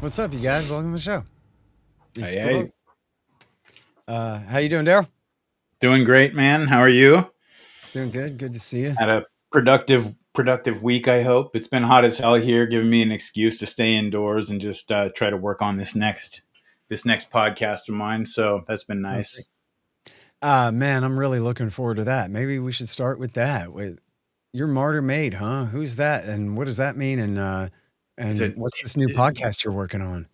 What's up, you guys? Welcome to the show. It's Hey, How you doing, Daryl? doing great, man. How are you? Doing good. Good to see you. Had a productive week. I hope it's been hot as hell here, giving me an excuse to stay indoors and just try to work on this next podcast of mine. So that's been nice. Perfect. Man, I'm really looking forward to that. Maybe we should start with that. With your martyr maid, huh? Who's that, and what does that mean? He's And a what's this new podcast you're working on?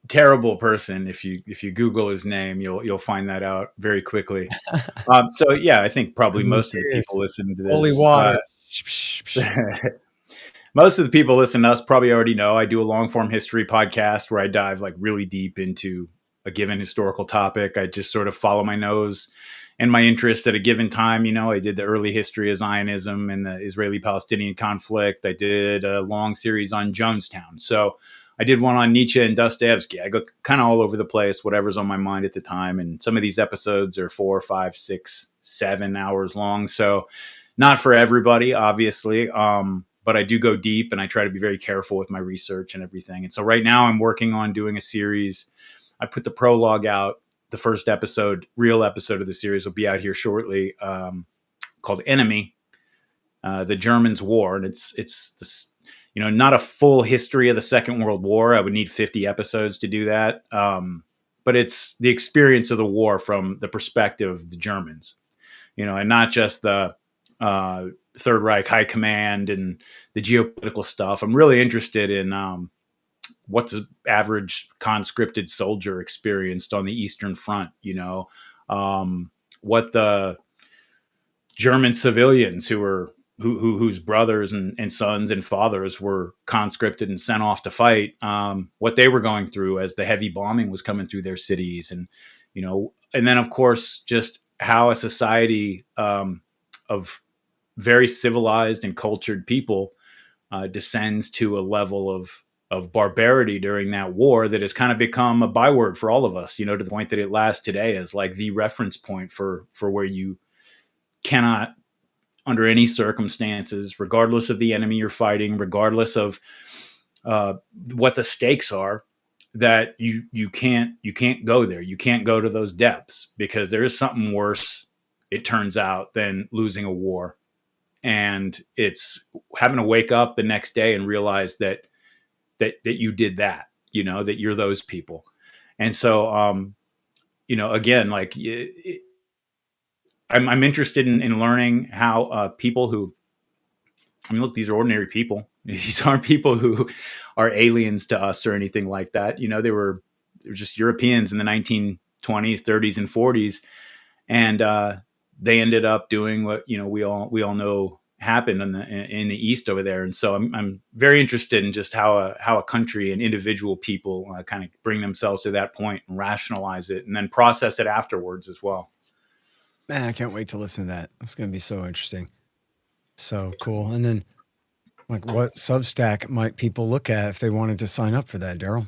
terrible person. If you Google his name, you'll find that out very quickly. So yeah, I think probably Goodness most of the gracious. people listening to Holy this. water. Psh, psh, psh. Most of the people listening to us probably already know I do a long form history podcast where I dive like really deep into a given historical topic. I just sort of follow my nose and my interests at a given time. I did the early history of Zionism and the Israeli Palestinian conflict. I did a long series on Jonestown. So I did one on Nietzsche and Dostoevsky. I go kind of all over the place, whatever's on my mind at the time. And some of these episodes are 4, 5, 6, 7 hours long. So not for everybody, obviously. But I do go deep and I try to be very careful with my research and everything. And so right now I'm working on doing a series. I put the prologue out. The first real episode of the series will be out here shortly, called Enemy, the Germans' War. And it's this, not a full history of the Second World War. I would need 50 episodes to do that. But it's the experience of the war from the perspective of the Germans, and not just the Third Reich High Command and the geopolitical stuff. I'm really interested in what's an average conscripted soldier experienced on the Eastern Front. What the German civilians whose brothers and sons and fathers were conscripted and sent off to fight, what they were going through as the heavy bombing was coming through their cities, and then of course just how a society of very civilized and cultured people descends to a level of barbarity during that war that has kind of become a byword for all of us, to the point that it lasts today as like the reference point for where you cannot, under any circumstances, regardless of the enemy you're fighting, regardless of what the stakes are, that you can't go there. You can't go to those depths because there is something worse, it turns out, than losing a war. And it's having to wake up the next day and realize that you did that, that you're those people. And so, again, like I'm interested in learning how people who, look, these are ordinary people. These aren't people who are aliens to us or anything like that. They were just Europeans in the 1920s, 30s, and 40s, and they ended up doing what we all know happened in the East over there. And so I'm very interested in just how a country and individual people kind of bring themselves to that point and rationalize it and then process it afterwards as well. Man, I can't wait to listen to that. It's going to be so interesting. So cool. And then, like, what Substack might people look at if they wanted to sign up for that, Daryl?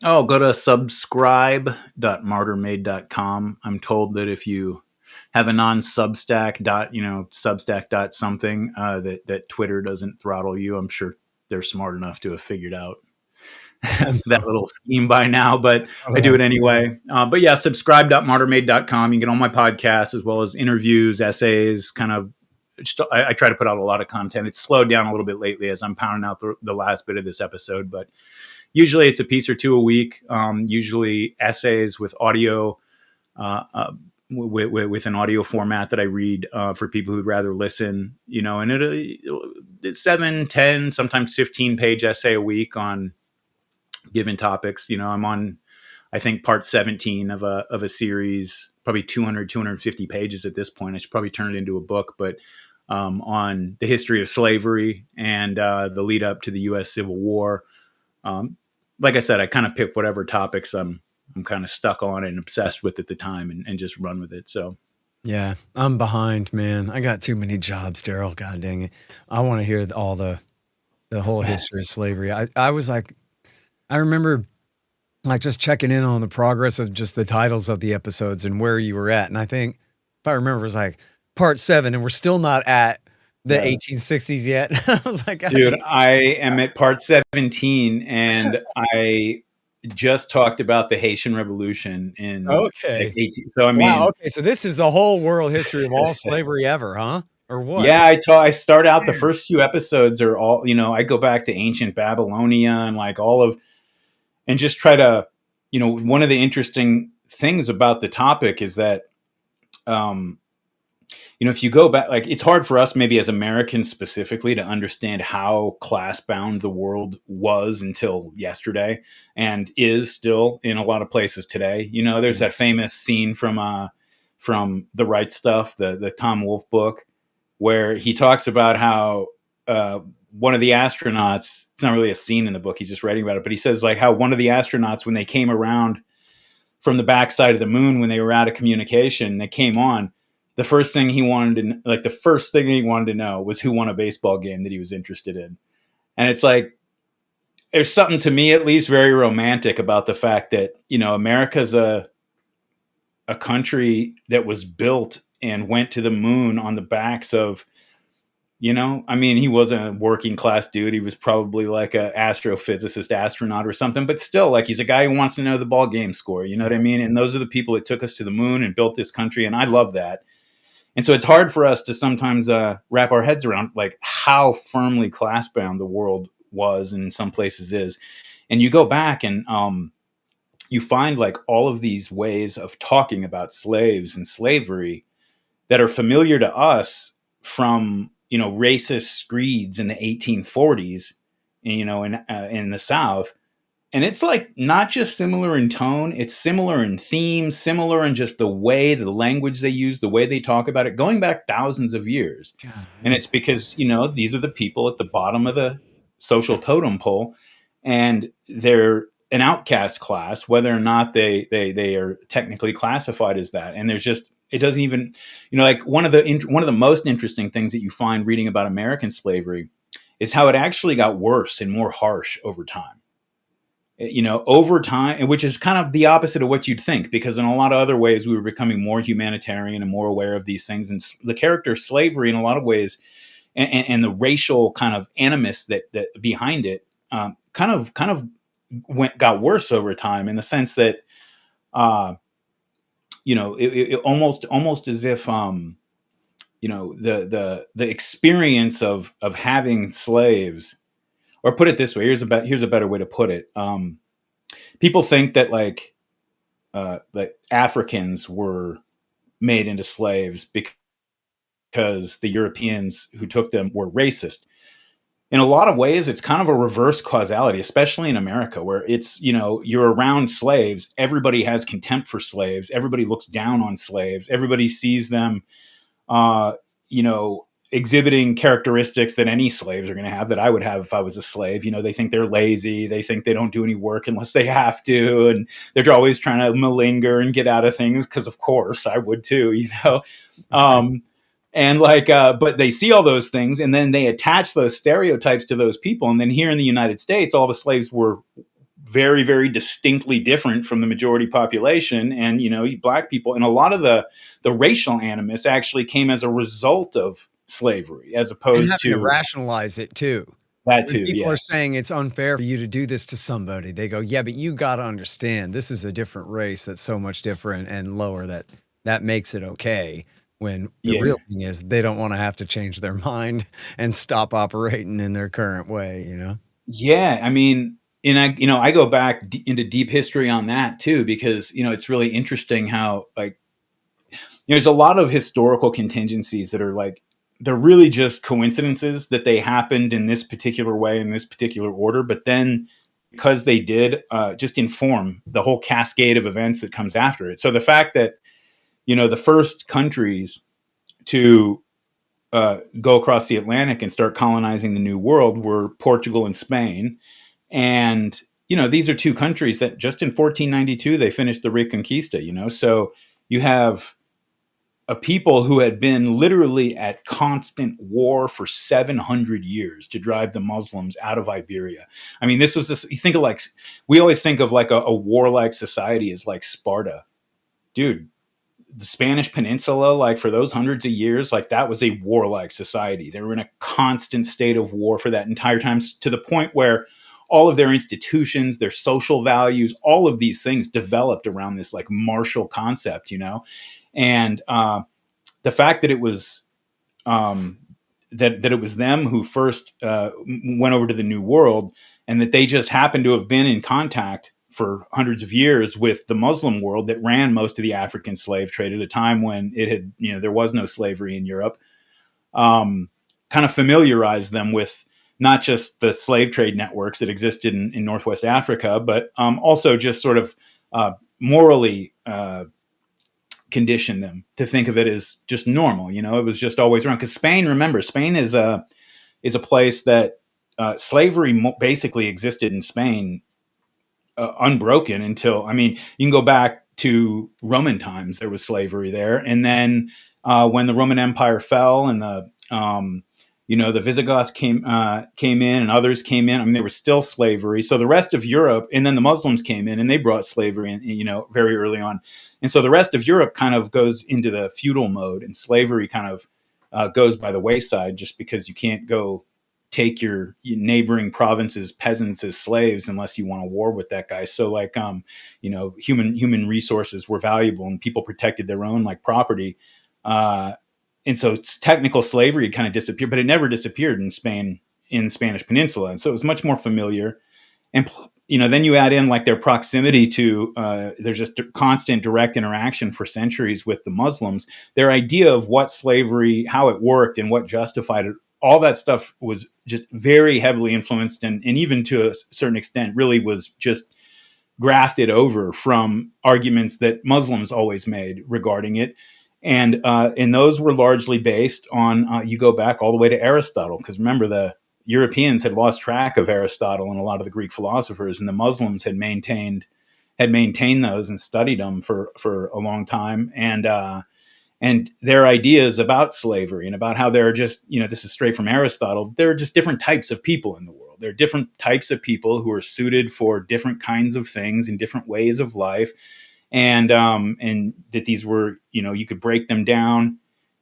Oh, go to subscribe.martyrmade.com. I'm told that if you have a non-Substack Substack dot something, that Twitter doesn't throttle you. I'm sure they're smart enough to have figured out that little scheme by now, but I do it anyway. But yeah, subscribe.martyrmade.com. You can get all my podcasts as well as interviews, essays, kind of. I try to put out a lot of content. It's slowed down a little bit lately as I'm pounding out the last bit of this episode, but usually it's a piece or two a week, usually essays with audio, with an audio format that I read for people who'd rather listen, and it's 7, 10, sometimes 15-page essay a week on given topics. I'm on, I think, part 17 of a series, probably 250 pages at this point. I should probably turn it into a book, but on the history of slavery and the lead up to the U.S. Civil War. Like I said, I kind of pick whatever topics I'm kind of stuck on and obsessed with at the time and just run with it. So Yeah, I'm behind, man. I got too many jobs, Daryl. God dang it. I want to hear all the whole history of slavery. I was like, I remember like just checking in on the progress of just the titles of the episodes and where you were at. And I think if I remember, it was like part 7, and we're still not at the Yeah. 1860s yet. I was like, dude, I am at part 17 and I just talked about the Haitian Revolution in like Okay. 18. So I Wow, mean, okay, so this is the whole world history of all slavery ever, huh? Or what? yeah, I start out the Man. first few episodes are all, I go back to ancient Babylonia and like all of, and just try to, one of the interesting things about the topic is that, um, if you go back, like it's hard for us maybe as Americans specifically to understand how class bound the world was until yesterday and is still in a lot of places today. There's Yeah. that famous scene from The Right Stuff, the Tom Wolfe book, where he talks about how uh, one of the astronauts, it's not really a scene in the book, he's just writing about it, but he says like how one of the astronauts, when they came around from the backside of the moon, when they were out of communication, they came on, the first thing he wanted to, like the first thing he wanted to know was who won a baseball game that he was interested in. And it's like, there's something to me at least very romantic about the fact that, America's a country that was built and went to the moon on the backs of, I mean, he wasn't a working class dude. He was probably like a astrophysicist, astronaut or something, but still like he's a guy who wants to know the ball game score. You know what I Yeah. mean? And those are the people that took us to the moon and built this country. And I love that. And so it's hard for us to sometimes wrap our heads around like how firmly class bound the world was and in some places is. And you go back and you find like all of these ways of talking about slaves and slavery that are familiar to us from racist screeds in the 1840s, in the South. And it's like not just similar in tone, it's similar in theme, similar in just the way, the language they use, the way they talk about it, going back thousands of years. God, And man. it's because, these are the people at the bottom of the social totem pole, and they're an outcast class, whether or not they are technically classified as that. And there's just, it doesn't even, like one of the most interesting things that you find reading about American slavery is how it actually got worse and more harsh over time, over time, which is kind of the opposite of what you'd think, because in a lot of other ways, we were becoming more humanitarian and more aware of these things. And the character of slavery, in a lot of ways, and the racial kind of animus that behind it, kind of got worse over time, in the sense that, it almost as if, the experience of having slaves, or put it this way, here's a better way to put it. People think that like Africans were made into slaves because the Europeans who took them were racist. In a lot of ways, it's kind of a reverse causality, especially in America, where it's, you're around slaves. Everybody has contempt for slaves. Everybody looks down on slaves. Everybody sees them, uh, exhibiting characteristics that any slaves are going to have, that I would have if I was a slave. They think they're lazy. They think they don't do any work unless they have to. And they're always trying to malinger and get out of things, because of course I would too. Um, and like, but they see all those things and then they attach those stereotypes to those people. And then here in the United States, all the slaves were very, very distinctly different from the majority population, and black people, and a lot of the racial animus actually came as a result of slavery, as And opposed having to to rationalize it too. that When too. people Yeah, are saying it's unfair for you to do this to somebody, they go, "Yeah, but you gotta understand, this is a different race that's so much different and lower that that makes it okay." When the yeah, real thing is they don't wanna have to change their mind and stop operating in their current way, you know? yeah. I mean, and I go back into deep history on that too, because it's really interesting how, like, there's a lot of historical contingencies that are like, they're really just coincidences that they happened in this particular way, in this particular order, but then because they did, just inform the whole cascade of events that comes after it. So the fact that the first countries to go across the Atlantic and start colonizing the New World were Portugal and Spain, and these are two countries that just in 1492 they finished the Reconquista. So you have a people who had been literally at constant war for 700 years to drive the Muslims out of Iberia. I mean, this was this, you think of like, we always think of like a warlike society as like Sparta. Dude, the Spanish Peninsula, like for those hundreds of years, like that was a warlike society. They were in a constant state of war for that entire time, to the point where all of their institutions, their social values, all of these things developed around this like martial concept, and the fact that it was um, that it was them who first went over to the New World, and that they just happened to have been in contact for hundreds of years with the Muslim world that ran most of the African slave trade at a time when it had, there was no slavery in Europe, kind of familiarized them with not just the slave trade networks that existed in Northwest Africa, but also just sort of morally condition them to think of it as just normal. It was just always around. Because remember, Spain is a place that slavery basically existed in Spain unbroken until, you can go back to Roman times. There was slavery there, and then when the Roman Empire fell and the Visigoths came in and others came in, there was still slavery. So the rest of Europe, and then the Muslims came in and they brought slavery in, very early on. And so the rest of Europe kind of goes into the feudal mode, and slavery kind of goes by the wayside, just because you can't go take your neighboring provinces' peasants as slaves unless you want to war with that guy. So human resources were valuable, and people protected their own like property. And so technical slavery had kind of disappeared, but it never disappeared in Spain, in the Spanish Peninsula. And so it was much more familiar. And, then you add in like their proximity to, there's just constant direct interaction for centuries with the Muslims. Their idea of what slavery, how it worked and what justified it, all that stuff was just very heavily influenced, and even to a certain extent really was just grafted over from arguments that Muslims always made regarding it. And those were largely based on, you go back all the way to Aristotle, because remember, the Europeans had lost track of Aristotle and a lot of the Greek philosophers, and the Muslims had maintained those and studied them for a long time. And their ideas about slavery and about how there are just, this is straight from Aristotle, there are just different types of people in the world. There are different types of people who are suited for different kinds of things and different ways of life. And that these were, you could break them down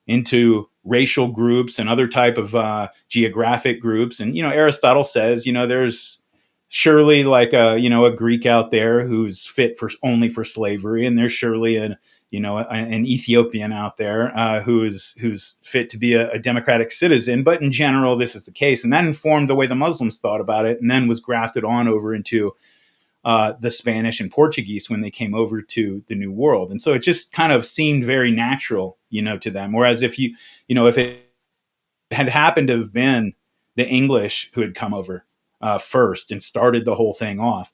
into racial groups and other type of geographic groups. And, Aristotle says, there's surely like a Greek out there who's fit for only for slavery. And there's surely an Ethiopian out there who's fit to be a democratic citizen. But in general, this is the case. And that informed the way the Muslims thought about it, and then was grafted on over into the Spanish and Portuguese when they came over to the New World. And so it just kind of seemed very natural, to them. Whereas if if it had happened to have been the English who had come over first and started the whole thing off,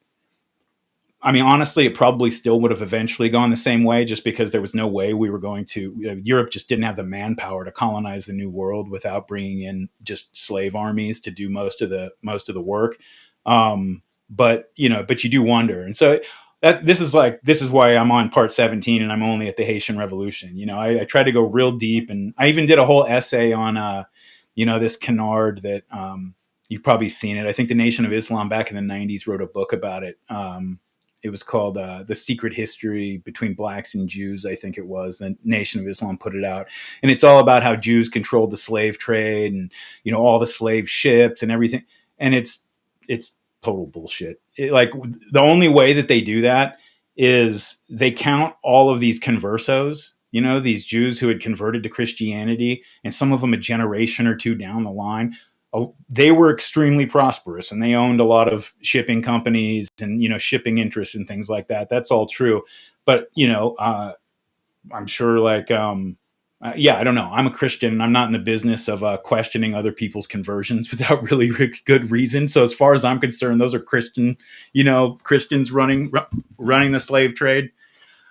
honestly, it probably still would have eventually gone the same way, just because there was no way we were going to, Europe just didn't have the manpower to colonize the New World without bringing in just slave armies to do most of the work. But you do wonder. And so this is why I'm on part 17 and I'm only at the Haitian Revolution. I tried to go real deep, and I even did a whole essay on, this canard that, you've probably seen it. I think the Nation of Islam back in the 90s wrote a book about it. It was called The Secret History Between Blacks and Jews, I think it was. The Nation of Islam put it out. And it's all about how Jews controlled the slave trade and, all the slave ships and everything. And it's total bullshit. The only way that they do that is they count all of these conversos, these Jews who had converted to Christianity, and some of them a generation or two down the line. They were extremely prosperous, and they owned a lot of shipping companies and, shipping interests and things like that. That's all true. But, I'm sure I don't know. I'm a Christian, and I'm not in the business of questioning other people's conversions without really good reason. So as far as I'm concerned, those are Christians running the slave trade.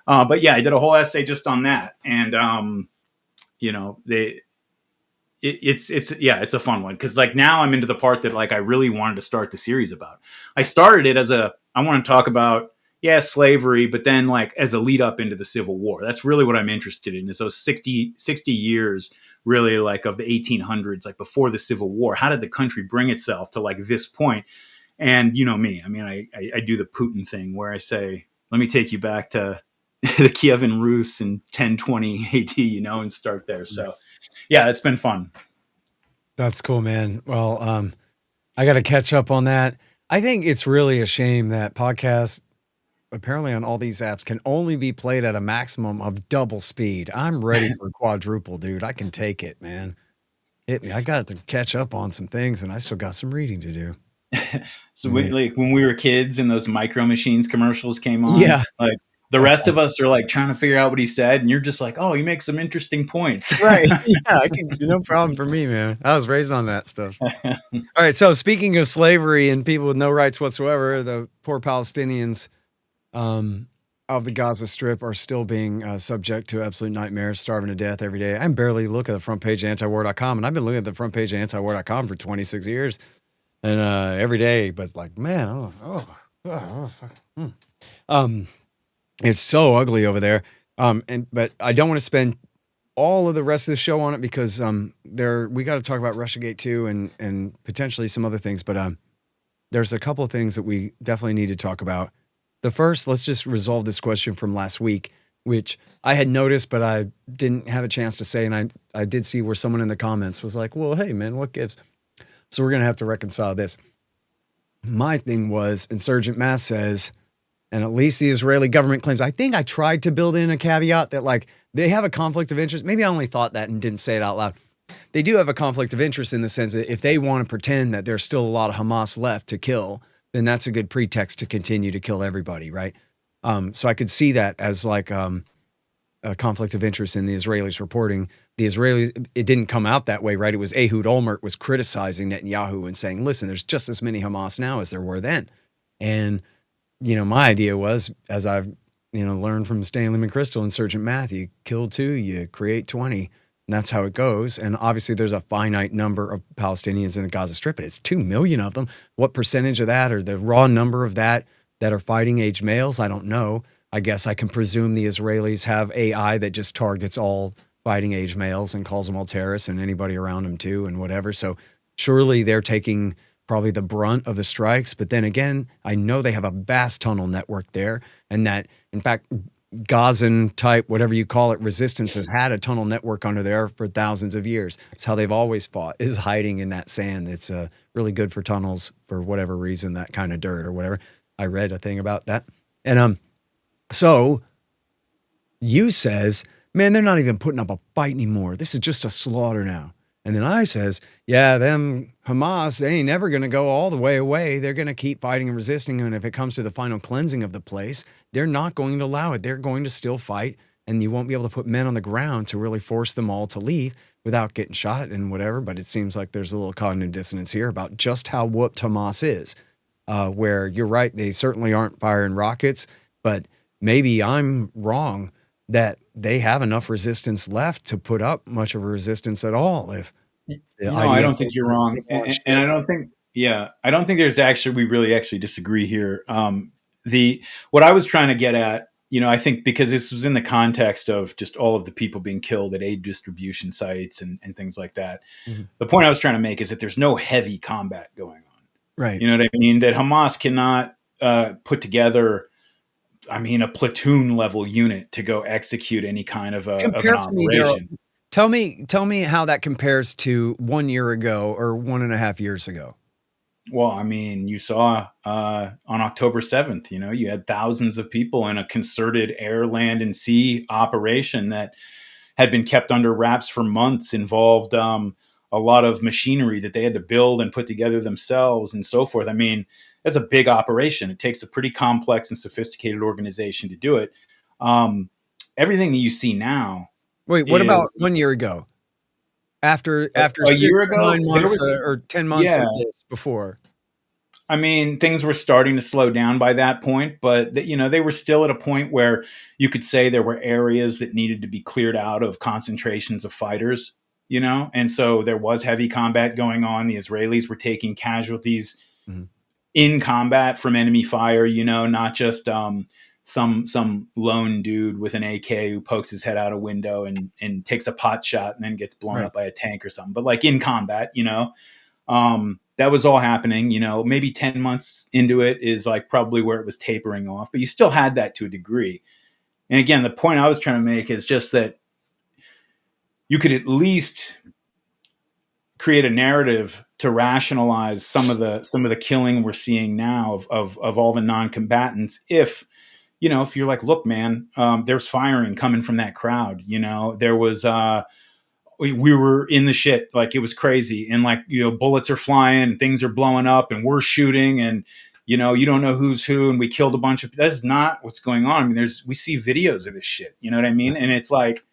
But yeah, I did a whole essay just on that. And, it's a fun one, because now I'm into the part that I really wanted to start the series about. I started it I want to talk about slavery, but then as a lead up into the Civil War. That's really what I'm interested in, is those 60 years really of the 1800s, before the Civil War. How did the country bring itself to this point? And me, I do the Putin thing where I say, let me take you back to the Kievan Rus in 1020 AD, and start there. So yeah, it's been fun. That's cool, man. Well, I got to catch up on that. I think it's really a shame that podcasts apparently on all these apps can only be played at a maximum of double speed. I'm ready for quadruple, dude. I can take it, man. Hit me. I got to catch up on some things, and I still got some reading to do. So Yeah. like when we were kids and those Micro Machines commercials came on, Yeah. like the rest of us are like trying to figure out what he said, and you're just like, oh, you make some interesting points. Right. Yeah, I can no problem for me, man. I was raised on that stuff. All right, so speaking of slavery and people with no rights whatsoever, the poor Palestinians um, of the Gaza Strip are still being subject to absolute nightmares, starving to death every day. I barely look at the front page of antiwar.com, and I've been looking at the front page of antiwar.com for 26 years, and every day, but like, man, fuck. Um, it's so ugly over there. But I don't want to spend all of the rest of the show on it because we got to talk about Russiagate too, and potentially some other things. But there's a couple of things that we definitely need to talk about. The first, let's just resolve this question from last week, which I had noticed, but I didn't have a chance to say. And I did see where someone in the comments was like, well, hey, man, what gives? So we're going to have to reconcile this. My thing was Insurgent Mass says, and at least the Israeli government claims, I think I tried to build in a caveat that like they have a conflict of interest. Maybe I only thought that and didn't say it out loud. They do have a conflict of interest in the sense that if they want to pretend that there's still a lot of Hamas left to kill, then that's a good pretext to continue to kill everybody, right? So I could see that as like a conflict of interest in the Israelis reporting. The Israelis, it didn't come out that way, right? It was Ehud Olmert was criticizing Netanyahu and saying, listen, there's just as many Hamas now as there were then. And, my idea was, as I've, learned from Stanley McChrystal and Sergeant Math, you kill 2, you create 20. And that's how it goes. And obviously there's a finite number of Palestinians in the Gaza Strip, and it's 2 million of them. What percentage of that, or the raw number of that are fighting age males? I don't know. I guess I can presume the Israelis have AI that just targets all fighting age males and calls them all terrorists and anybody around them too and whatever. So surely they're taking probably the brunt of the strikes. But then again, I know they have a vast tunnel network there, and that, in fact, Gazan type, whatever you call it, resistance has had a tunnel network under there for thousands of years. It's how they've always fought, is hiding in that sand. It's really good for tunnels for whatever reason, that kind of dirt or whatever. I read a thing about that. And so you says, man, they're not even putting up a fight anymore. This is just a slaughter now. And then I says, yeah, them Hamas, they ain't never going to go all the way away. They're going to keep fighting and resisting. And if it comes to the final cleansing of the place, they're not going to allow it. They're going to still fight. And you won't be able to put men on the ground to really force them all to leave without getting shot and whatever. But it seems like there's a little cognitive dissonance here about just how whooped Hamas is, where you're right. They certainly aren't firing rockets, but maybe I'm wrong that they have enough resistance left to put up much of a resistance at all. If the No, I IDF don't think you're wrong, and I don't think, I don't think there's actually, we really actually disagree here. The What I was trying to get at, I think because this was in the context of just all of the people being killed at aid distribution sites and things like that. Mhm. The point I was trying to make is that there's no heavy combat going on. Right. You know what I mean? That Hamas cannot put together, a platoon level unit to go execute any kind of an Compare for me, Daryl. operation. Tell me how that compares to 1 year ago or 1.5 years ago. Well, you saw on October 7th, you had thousands of people in a concerted air, land, and sea operation that had been kept under wraps for months, involved a lot of machinery that they had to build and put together themselves and so forth. That's a big operation. It takes a pretty complex and sophisticated organization to do it. Everything that you see now Wait, what is about 1 year ago? After a 6 year to ago. 9 There months was, or 10 months yeah, of this before? things were starting to slow down by that point, but they were still at a point where you could say there were areas that needed to be cleared out of concentrations of fighters, and so there was heavy combat going on. The Israelis were taking casualties Mhm. in combat from enemy fire, not just some lone dude with an AK who pokes his head out a window and takes a pot shot and then gets blown Right. up by a tank or something, but like in combat. That was all happening. Maybe 10 months into it is like probably where it was tapering off, but you still had that to a degree. And again, the point I was trying to make is just that you could at least create a narrative to rationalize some of the killing we're seeing now of all the non-combatants. If if you're like, look, man, there's firing coming from that crowd. There was we were in the shit, like it was crazy, and like bullets are flying and things are blowing up and we're shooting, and you don't know who's who, and we killed a bunch of. That's not what's going on. I mean, we see videos of this shit. You know what I mean? And it's like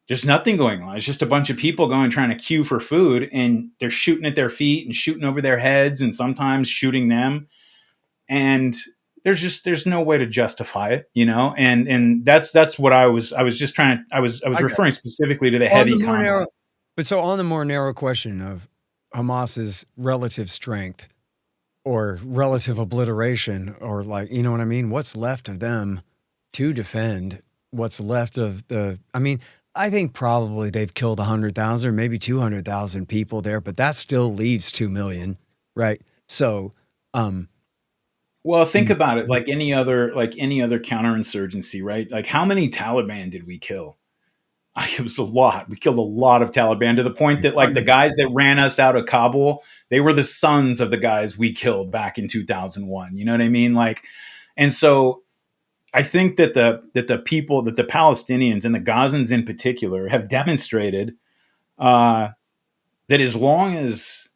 there's nothing going on. It's just a bunch of people going trying to queue for food, and they're shooting at their feet and shooting over their heads, and sometimes shooting them. And there's no way to justify it, and that's what I was just trying to, I was I got referring specifically to the on the heavy more combat. narrow, but so on the more narrow question of Hamas's relative strength or relative obliteration, or like, you know what I mean? What's left of them to defend? What's left of I mean, I think probably they've killed 100,000, maybe 200,000 people there, but that still leaves 2 million, right? So, Well, think about it, like any other counterinsurgency, right? Like how many Taliban did we kill? It was a lot. We killed a lot of Taliban, to the point that like the guys that ran us out of Kabul, they were the sons of the guys we killed back in 2001. You know what I mean? Like, and so I think that the people, that the Palestinians and the Gazans in particular, have demonstrated that as long as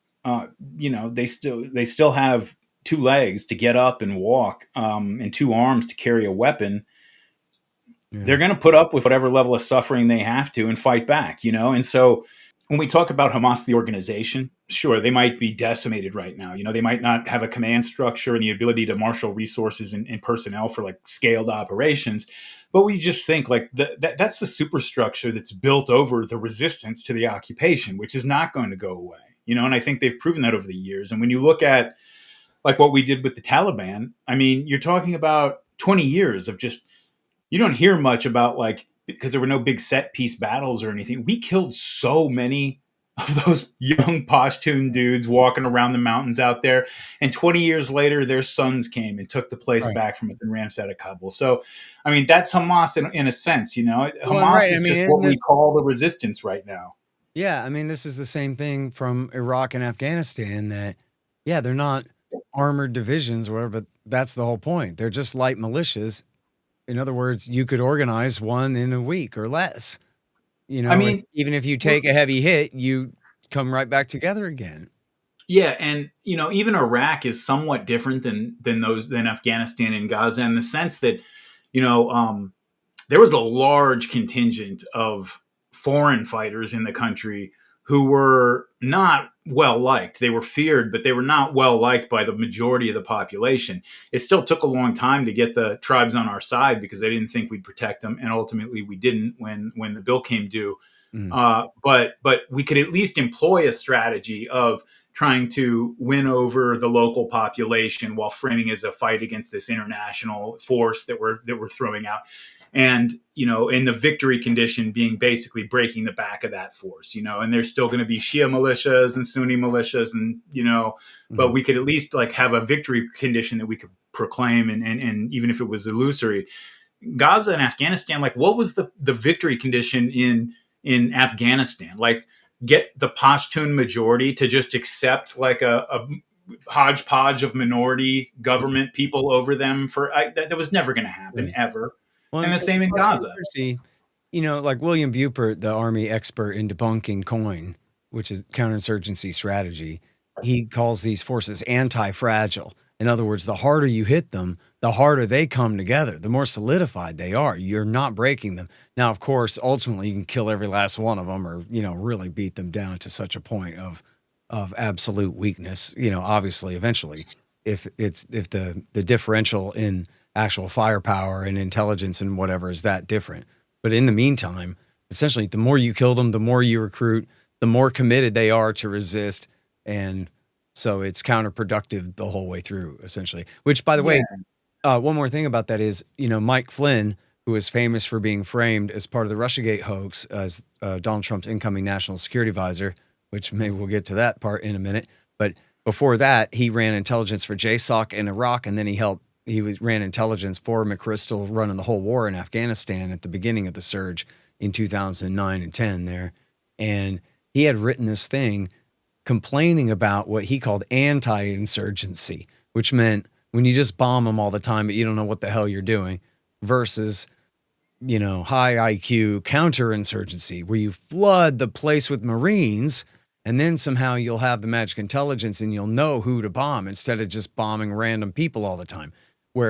they still have two legs to get up and walk, and two arms to carry a weapon, they're going to put up with whatever level of suffering they have to and fight back. And so when we talk about Hamas, the organization, sure, they might be decimated right now. They might not have a command structure and the ability to marshal resources and personnel for like scaled operations. But we just think like that's the superstructure that's built over the resistance to the occupation, which is not going to go away. And I think they've proven that over the years. And when you look at like what we did with the Taliban, I mean, you're talking about 20 years of just, you don't hear much about, like, because there were no big set piece battles or anything. We killed so many of those young Pashtun dudes walking around the mountains out there. And 20 years later, their sons came and took the place back from us and ran us out of Kabul. So, I mean, that's Hamas in a sense, Well, Hamas is I mean, just what we call the resistance right now. yeah, I mean, this is the same thing from Iraq and Afghanistan that, yeah, they're not armored divisions or whatever, but that's the whole point. They're just light militias. In other words, you could organize one in a week or less, I mean, even if you take a heavy hit, you come right back together again. Yeah, and even Iraq is somewhat different than Afghanistan and Gaza, in the sense that there was a large contingent of foreign fighters in the country who were not well liked. They were feared, but they were not well liked by the majority of the population. It still took a long time to get the tribes on our side because they didn't think we'd protect them, and ultimately we didn't when the bill came due. But we could at least employ a strategy of trying to win over the local population while framing as a fight against this international force that we're throwing out. And, in the victory condition being basically breaking the back of that force, and there's still going to be Shia militias and Sunni militias and, but we could at least like have a victory condition that we could proclaim. And even if it was illusory, Gaza and Afghanistan, like what was the victory condition in Afghanistan? Like get the Pashtun majority to just accept like a hodgepodge of minority government people over them that was never going to happen ever. Well, And the same in Gaza. Like William Bupert, the Army expert in debunking COIN, which is counterinsurgency strategy, he calls these forces anti-fragile. In other words, the harder you hit them, the harder they come together, the more solidified they are. You're not breaking them. Now, of course, ultimately you can kill every last one of them or, really beat them down to such a point of absolute weakness, obviously, eventually, if the differential in actual firepower and intelligence and whatever is that different. But in the meantime, essentially, the more you kill them, the more you recruit, the more committed they are to resist. And so it's counterproductive the whole way through, essentially. Which, by the way, one more thing about that is, Mike Flynn, who is famous for being framed as part of the Russiagate hoax as Donald Trump's incoming national security advisor, which maybe we'll get to that part in a minute. But before that, he ran intelligence for JSOC in Iraq, and then he ran intelligence for McChrystal running the whole war in Afghanistan at the beginning of the surge in 2009 and 10 there. And he had written this thing complaining about what he called anti-insurgency, which meant when you just bomb them all the time, but you don't know what the hell you're doing, versus, high IQ counterinsurgency, where you flood the place with Marines, and then somehow you'll have the magic intelligence and you'll know who to bomb instead of just bombing random people all the time.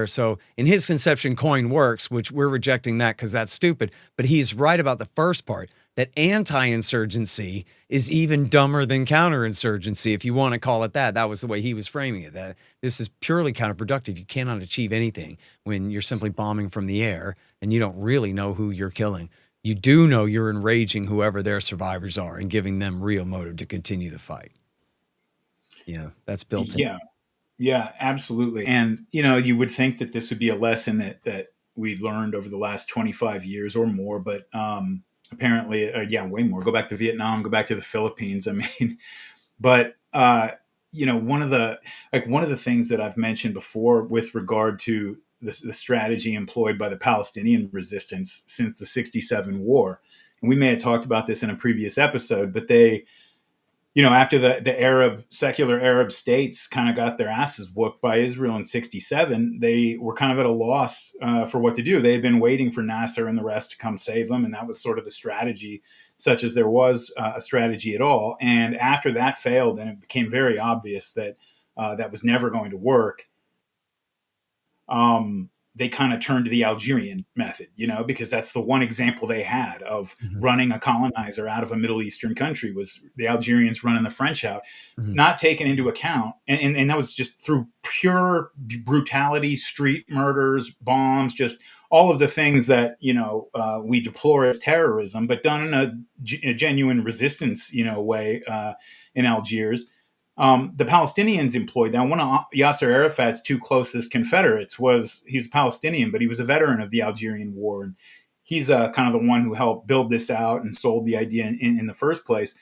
So in his conception, coin works, which we're rejecting that because that's stupid. But he's right about the first part, that anti-insurgency is even dumber than counterinsurgency, if you want to call it that. That was the way he was framing it, that this is purely counterproductive. You cannot achieve anything when you're simply bombing from the air and you don't really know who you're killing. You do know you're enraging whoever their survivors are and giving them real motive to continue the fight. That's built in. Yeah, absolutely. And, you would think that this would be a lesson that we learned over the last 25 years or more, but apparently, way more. Go back to Vietnam, go back to the Philippines. I mean, but, one of the things that I've mentioned before with regard to the strategy employed by the Palestinian resistance since the 67 war, and we may have talked about this in a previous episode, but they, after the secular Arab states kind of got their asses whooped by Israel in 67, they were kind of at a loss for what to do. They had been waiting for Nasser and the rest to come save them. And that was sort of the strategy, such as there was a strategy at all. And after that failed, and it became very obvious that that was never going to work, they kind of turned to the Algerian method, because that's the one example they had of running a colonizer out of a Middle Eastern country, was the Algerians running the French out, not taken into account. And that was just through pure brutality, street murders, bombs, just all of the things that, we deplore as terrorism, but done in a genuine resistance, way in Algiers. The Palestinians employed that. One of Yasser Arafat's two closest Confederates he's a Palestinian, but he was a veteran of the Algerian War. And he's kind of the one who helped build this out and sold the idea in the first place.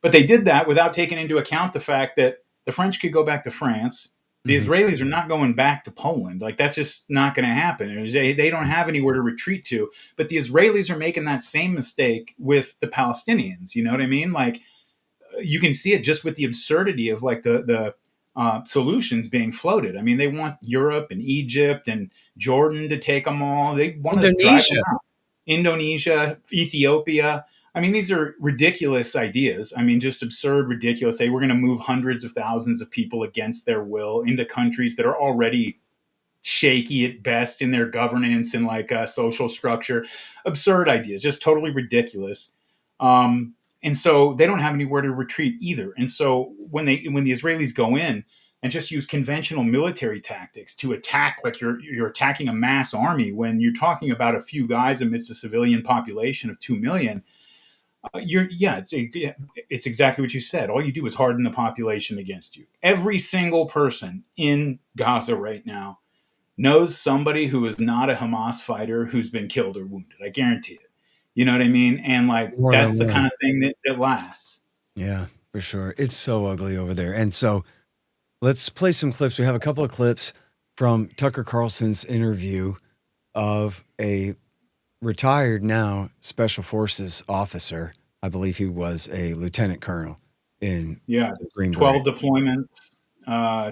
But they did that without taking into account the fact that the French could go back to France. The Israelis are not going back to Poland. Like, that's just not going to happen. They don't have anywhere to retreat to. But the Israelis are making that same mistake with the Palestinians. You know what I mean? Like, you can see it just with the absurdity of like the solutions being floated. I mean, they want Europe and Egypt and Jordan to take them all. They want to drive them out. Indonesia, Ethiopia. I mean, these are ridiculous ideas. I mean, just absurd, ridiculous. Say we're going to move hundreds of thousands of people against their will into countries that are already shaky at best in their governance and like social structure. Absurd ideas, just totally ridiculous. And so they don't have anywhere to retreat either. And so when the Israelis go in and just use conventional military tactics to attack, like you're attacking a mass army, when you're talking about a few guys amidst a civilian population of 2 million, it's exactly what you said. All you do is harden the population against you. Every single person in Gaza right now knows somebody who is not a Hamas fighter who's been killed or wounded. I guarantee it. You know what I mean? And like, that's the kind of thing that lasts. Yeah, for sure. It's so ugly over there. And so let's play some clips. We have a couple of clips from Tucker Carlson's interview of a retired now Special Forces officer. I believe he was a lieutenant colonel in the Green 12 deployments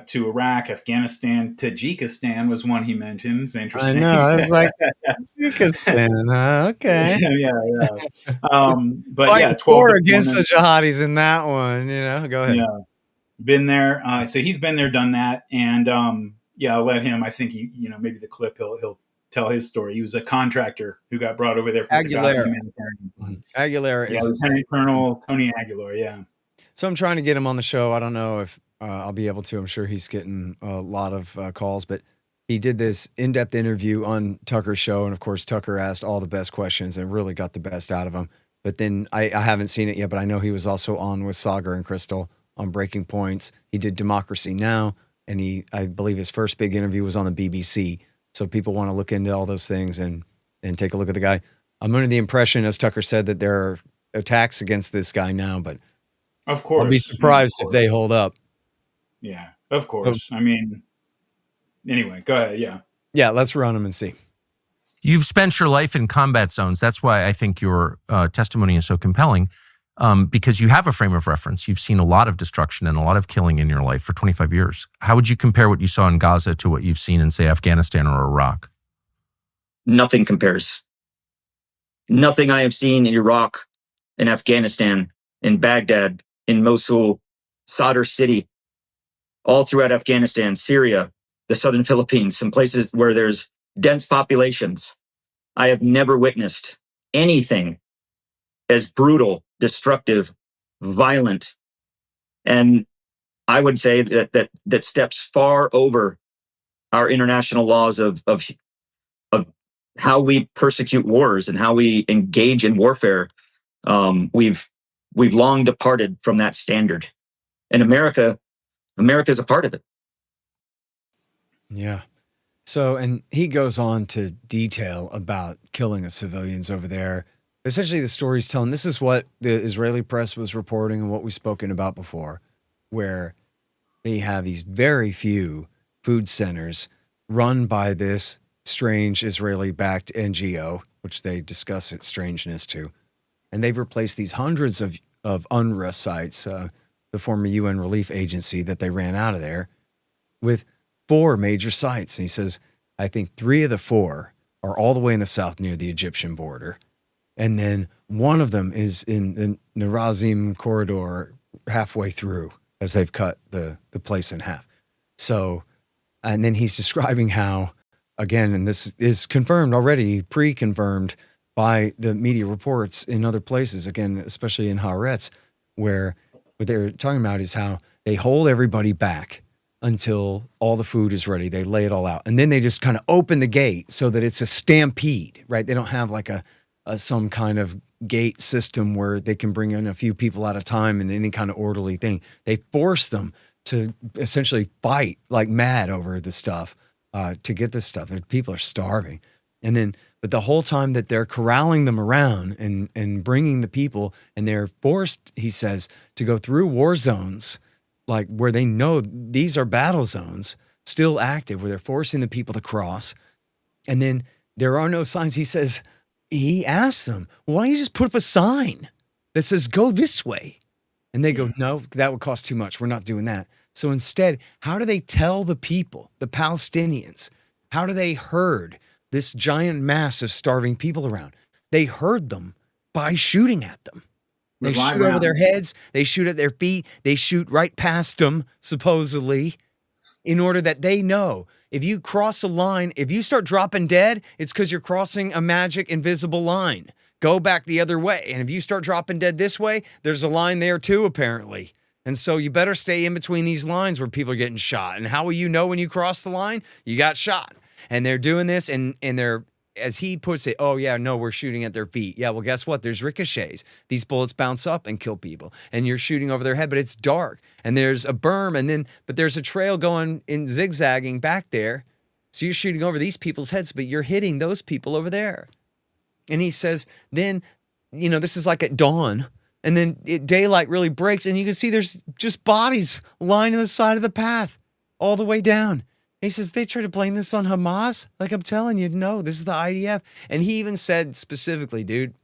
to Iraq, Afghanistan, Tajikistan was one he mentioned. It's interesting. I know. I was like, Tajikistan, okay. But 12 against the jihadis in that one. Go ahead. Yeah, been there. So he's been there, done that, and I'll let him. I think he, maybe the clip he'll tell his story. He was a contractor who got brought over there from Aguilera. Aguilera is Lieutenant Colonel Coney Aguilera. Yeah. So I'm trying to get him on the show. I don't know if I'll be able to. I'm sure he's getting a lot of calls, but he did this in-depth interview on Tucker's show. And of course, Tucker asked all the best questions and really got the best out of him. But then I haven't seen it yet, but I know he was also on with Sagar and Crystal on Breaking Points. He did Democracy Now! And I believe his first big interview was on the BBC. So people want to look into all those things and take a look at the guy. I'm under the impression, as Tucker said, that there are attacks against this guy now, but of course, I'll be surprised if they hold up. Yeah, of course. I mean, anyway, go ahead. Yeah. Yeah, let's run them and see. You've spent your life in combat zones. That's why I think your testimony is so compelling. because you have a frame of reference. You've seen a lot of destruction and a lot of killing in your life for 25 years. How would you compare what you saw in Gaza to what you've seen in, say, Afghanistan or Iraq? Nothing compares. Nothing I have seen in Iraq, in Afghanistan, in Baghdad, in Mosul, Sadr City, all throughout Afghanistan, Syria, the southern Philippines, some places where there's dense populations. I have never witnessed anything as brutal, destructive, violent, and I would say that steps far over our international laws of how we persecute wars and how we engage in warfare. We've long departed from that standard, and America is a part of it. Yeah. So, and he goes on to detail about killing of civilians over there. Essentially, the story's telling this is what the Israeli press was reporting and what we've spoken about before, where they have these very few food centers run by this strange Israeli-backed NGO, which they discuss its strangeness to. And they've replaced these hundreds of UNRWA sites, the former UN relief agency that they ran out of there, with 4 major sites. And he says, I think 3 of the 4 are all the way in the south near the Egyptian border. And then one of them is in the Narazim corridor halfway through as they've cut the place in half. So, and then he's describing how, again, and this is confirmed already, pre-confirmed by the media reports in other places, again, especially in Haaretz, where what they're talking about is how they hold everybody back until all the food is ready. They lay it all out. And then they just kind of open the gate so that it's a stampede, right? They don't have like a some kind of gate system where they can bring in a few people at a time in any kind of orderly thing. They force them to essentially fight like mad over the stuff to get this stuff. People are starving. And then, but the whole time that they're corralling them around and bringing the people, and they're forced, he says, to go through war zones, like where they know these are battle zones, still active, where they're forcing the people to cross. And then there are no signs. He says, he asks them, why don't you just put up a sign that says, go this way? And they go, no, that would cost too much. We're not doing that. So instead, how do they tell the people, the Palestinians, how do they herd this giant mass of starving people around? They herd them by shooting at them. They shoot over their heads. They shoot at their feet. They shoot right past them, supposedly, in order that they know if you cross a line, if you start dropping dead, it's because you're crossing a magic invisible line. Go back the other way. And if you start dropping dead this way, there's a line there too, apparently. And so you better stay in between these lines where people are getting shot. And how will you know when you cross the line? You got shot. And they're doing this, and they're, as he puts it, oh yeah, no, we're shooting at their feet. Yeah, well, guess what? There's ricochets. These bullets bounce up and kill people. And you're shooting over their head, but it's dark. And there's a berm, and then, but there's a trail going in zigzagging back there. So you're shooting over these people's heads, but you're hitting those people over there. And he says, then, you know, this is like at dawn. And then daylight really breaks, and you can see there's just bodies lining the side of the path all the way down. He says, they try to blame this on Hamas? Like, I'm telling you, no, this is the IDF. And he even said specifically, dude,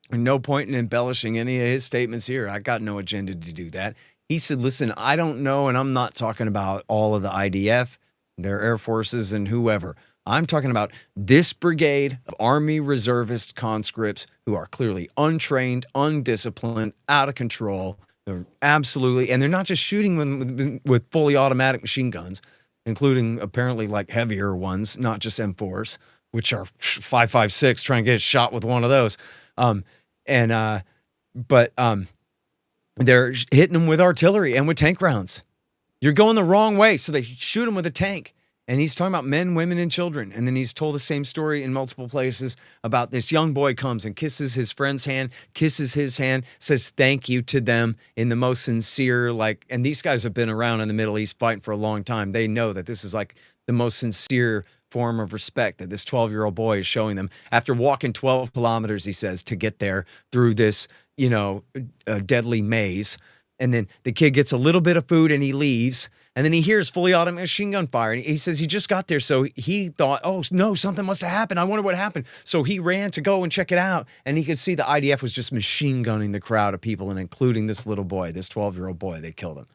no point in embellishing any of his statements here. I got no agenda to do that. He said, listen, I don't know, and I'm not talking about all of the IDF, their air forces, and whoever. I'm talking about this brigade of Army reservist conscripts who are clearly untrained, undisciplined, out of control. They're absolutely, and they're not just shooting with fully automatic machine guns, including apparently like heavier ones, not just M4s, which are 5.56, trying to get shot with one of those. But they're hitting them with artillery and with tank rounds. You're going the wrong way, so they shoot them with a tank. And he's talking about men, women, and children. And then he's told the same story in multiple places about this young boy comes and kisses his friend's hand, kisses his hand, says thank you to them in the most sincere, like, and these guys have been around in the Middle East fighting for a long time. They know that this is like the most sincere form of respect that this 12-year-old boy is showing them after walking 12 kilometers, he says, to get there through this, you know, deadly maze. And then the kid gets a little bit of food and he leaves. And then he hears fully automatic machine gun fire. And he says he just got there. So he thought, oh, no, something must have happened. I wonder what happened. So he ran to go and check it out. And he could see the IDF was just machine gunning the crowd of people, and including this little boy, this 12-year-old boy. They killed him.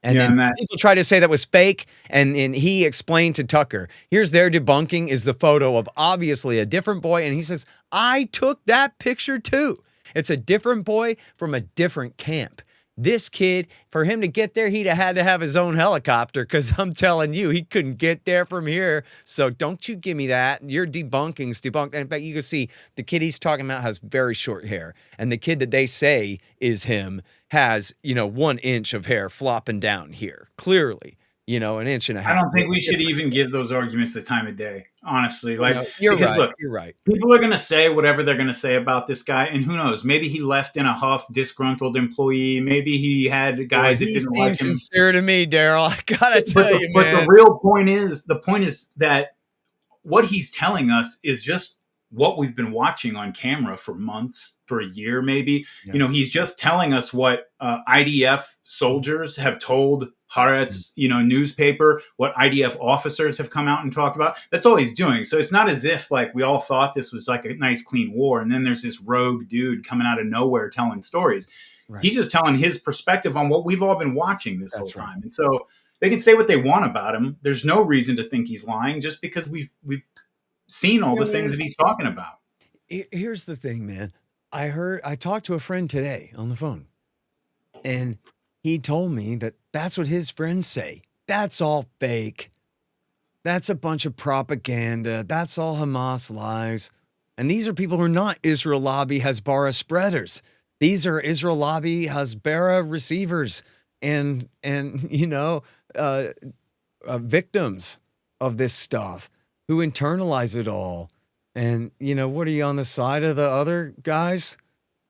And then people try to say that was fake. And he explained to Tucker, here's their debunking is the photo of obviously a different boy. And he says, I took that picture too. It's a different boy from a different camp. This kid, for him to get there, he'd have had to have his own helicopter, because I'm telling you, he couldn't get there from here. So don't you give me that. Your debunking's debunked. And in fact, you can see the kid he's talking about has very short hair. And the kid that they say is him has, 1 inch of hair flopping down here. Clearly, an inch and a half. I don't think we should even give those arguments the time of day, honestly. You're right. Look, you're right. People are going to say whatever they're going to say about this guy, and who knows? Maybe he left in a huff, disgruntled employee. Maybe he had guys that didn't like him. Sincere to me, Daryl. I gotta tell you, man. But the real point is, that what he's telling us is just what we've been watching on camera for months, for a year, maybe. Yeah. He's just telling us what IDF soldiers have told Haaretz, newspaper, what IDF officers have come out and talked about. That's all he's doing. So it's not as if we all thought this was like a nice, clean war, and then there's this rogue dude coming out of nowhere telling stories. Right. He's just telling his perspective on what we've all been watching this whole time. And so they can say what they want about him. There's no reason to think he's lying, just because we've seen all the things that he's talking about. Here's the thing, man. I talked to a friend today on the phone, and he told me that that's what his friends say. That's all fake. That's a bunch of propaganda. That's all Hamas lies. And these are people who are not Israel Lobby Hasbara spreaders. These are Israel Lobby Hasbara receivers and victims of this stuff who internalize it all. And, what are you on the side of the other guys?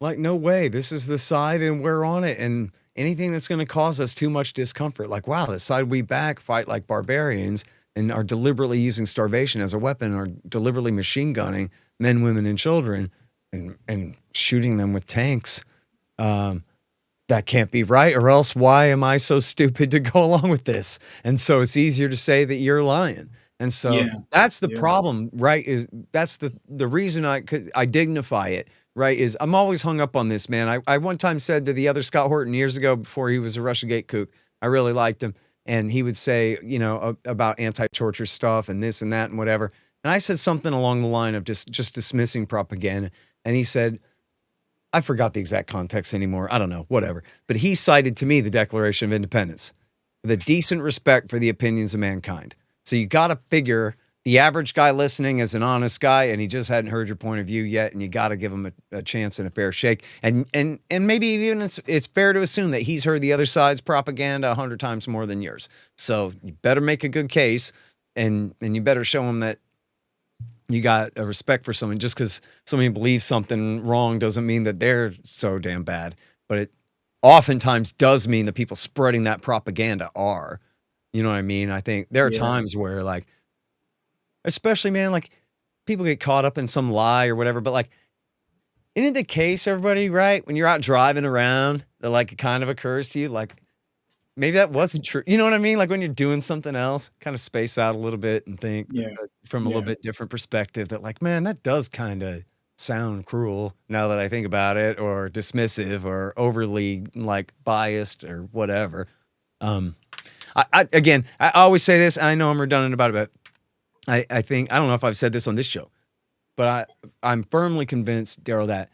No way. This is the side and we're on it. And anything that's going to cause us too much discomfort, wow, the side we back fight like barbarians and are deliberately using starvation as a weapon, or deliberately machine gunning men, women, and children and shooting them with tanks. That can't be right, or else why am I so stupid to go along with this? And so it's easier to say that you're lying. And so that's the problem, right? That's the reason I dignify it, right? Is I'm always hung up on this, man. I one time said to the other Scott Horton years ago, before he was a Russiagate kook, I really liked him. And he would say, about anti-torture stuff and this and that and whatever. And I said something along the line of just dismissing propaganda. And he said, I forgot the exact context anymore. I don't know, whatever. But he cited to me the Declaration of Independence, with a decent respect for the opinions of mankind. So you got to figure the average guy listening is an honest guy, and he just hadn't heard your point of view yet, and you got to give him a chance and a fair shake. And maybe even it's fair to assume that he's heard the other side's propaganda 100 times more than yours. So you better make a good case, and you better show him that you got a respect for someone. Just because somebody believes something wrong doesn't mean that they're so damn bad. But it oftentimes does mean that people spreading that propaganda are. You know what I mean? I think there are times where, especially, man, people get caught up in some lie or whatever, but isn't it the case, everybody, right? When you're out driving around, that it kind of occurs to you, maybe that wasn't true. You know what I mean? When you're doing something else, kind of space out a little bit and think from a little bit different perspective that man, that does kind of sound cruel now that I think about it, or dismissive, or overly biased or whatever. I always say this, I know I'm redundant about it, but I think, I don't know if I've said this on this show, but I'm firmly convinced, Daryl, that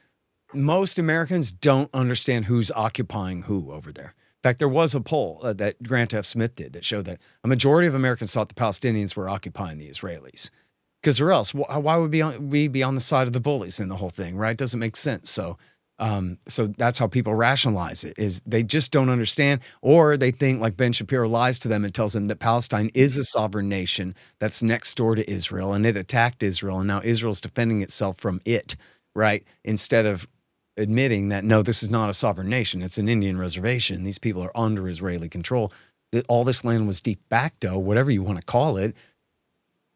most Americans don't understand who's occupying who over there. In fact, there was a poll that Grant F. Smith did that showed that a majority of Americans thought the Palestinians were occupying the Israelis. Because or else, why would we be on the side of the bullies in the whole thing, right? It doesn't make sense. So that's how people rationalize it, is they just don't understand, or they think, like Ben Shapiro lies to them and tells them that Palestine is a sovereign nation that's next door to Israel, and it attacked Israel, and now Israel's defending itself from it, right? Instead of admitting that, no, this is not a sovereign nation. It's an Indian reservation. These people are under Israeli control. All this land was de facto, whatever you want to call it,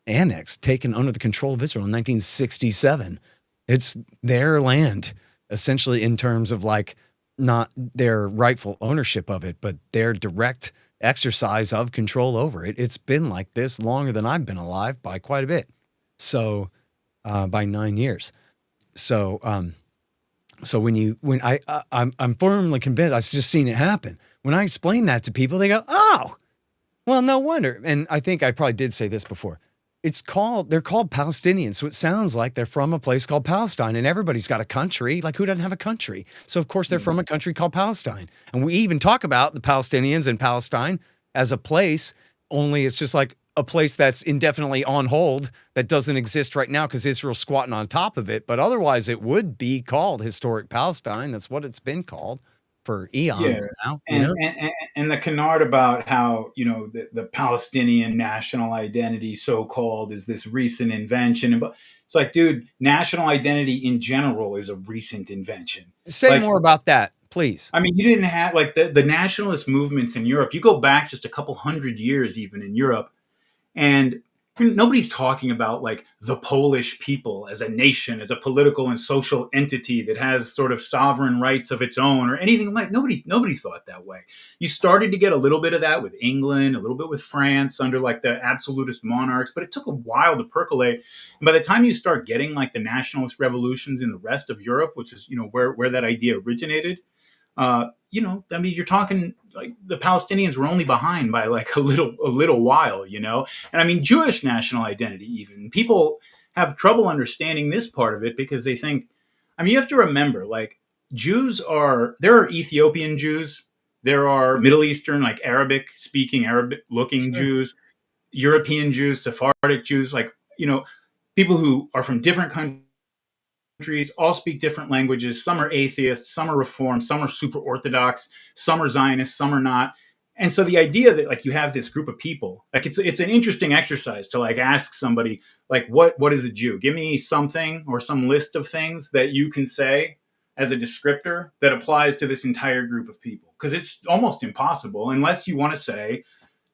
annexed, taken under the control of Israel in 1967. It's their land, essentially, in terms of not their rightful ownership of it, but their direct exercise of control over it. It's been like this longer than I've been alive by quite a bit. So, by 9 years. So, so I'm firmly convinced. I've just seen it happen. When I explain that to people, they go, "Oh, well, no wonder." And I think I probably did say this before. They're called Palestinians. So it sounds like they're from a place called Palestine, and everybody's got a country. Like, who doesn't have a country? So of course they're from a country called Palestine. And we even talk about the Palestinians and Palestine as a place, only it's just like a place that's indefinitely on hold that doesn't exist right now because Israel's squatting on top of it. But otherwise it would be called historic Palestine. That's what it's been called for Yeah, eons now, and the canard about how the Palestinian national identity, so called, is this recent invention, but it's like, dude, national identity in general is a recent invention. Say Like, more about that, please. I mean, you didn't have like the nationalist movements in Europe. You go back just a couple hundred years, even in Europe, and nobody's talking about like the Polish people as a nation, as a political and social entity that has sort of sovereign rights of its own or anything like. Nobody thought that way. You started to get a little bit of that with England, a little bit with France under like the absolutist monarchs, but it took a while to percolate. And by the time you start getting like the nationalist revolutions in the rest of Europe, which is where that idea originated, I mean, you're talking like the Palestinians were only behind by like a little while, and I mean, Jewish national identity, even people have trouble understanding this part of it because they think, I mean, you have to remember, like, there are Ethiopian Jews, there are Middle Eastern, like Arabic speaking, Arabic looking Sure. Jews, European Jews, Sephardic Jews, like, people who are from different countries, all speak different languages. Some are atheists, some are reformed, some are super orthodox, some are Zionists, some are not. And so the idea that like you have this group of people, like it's an interesting exercise to like ask somebody like what is a Jew? Give me something or some list of things that you can say as a descriptor that applies to this entire group of people, because it's almost impossible unless you want to say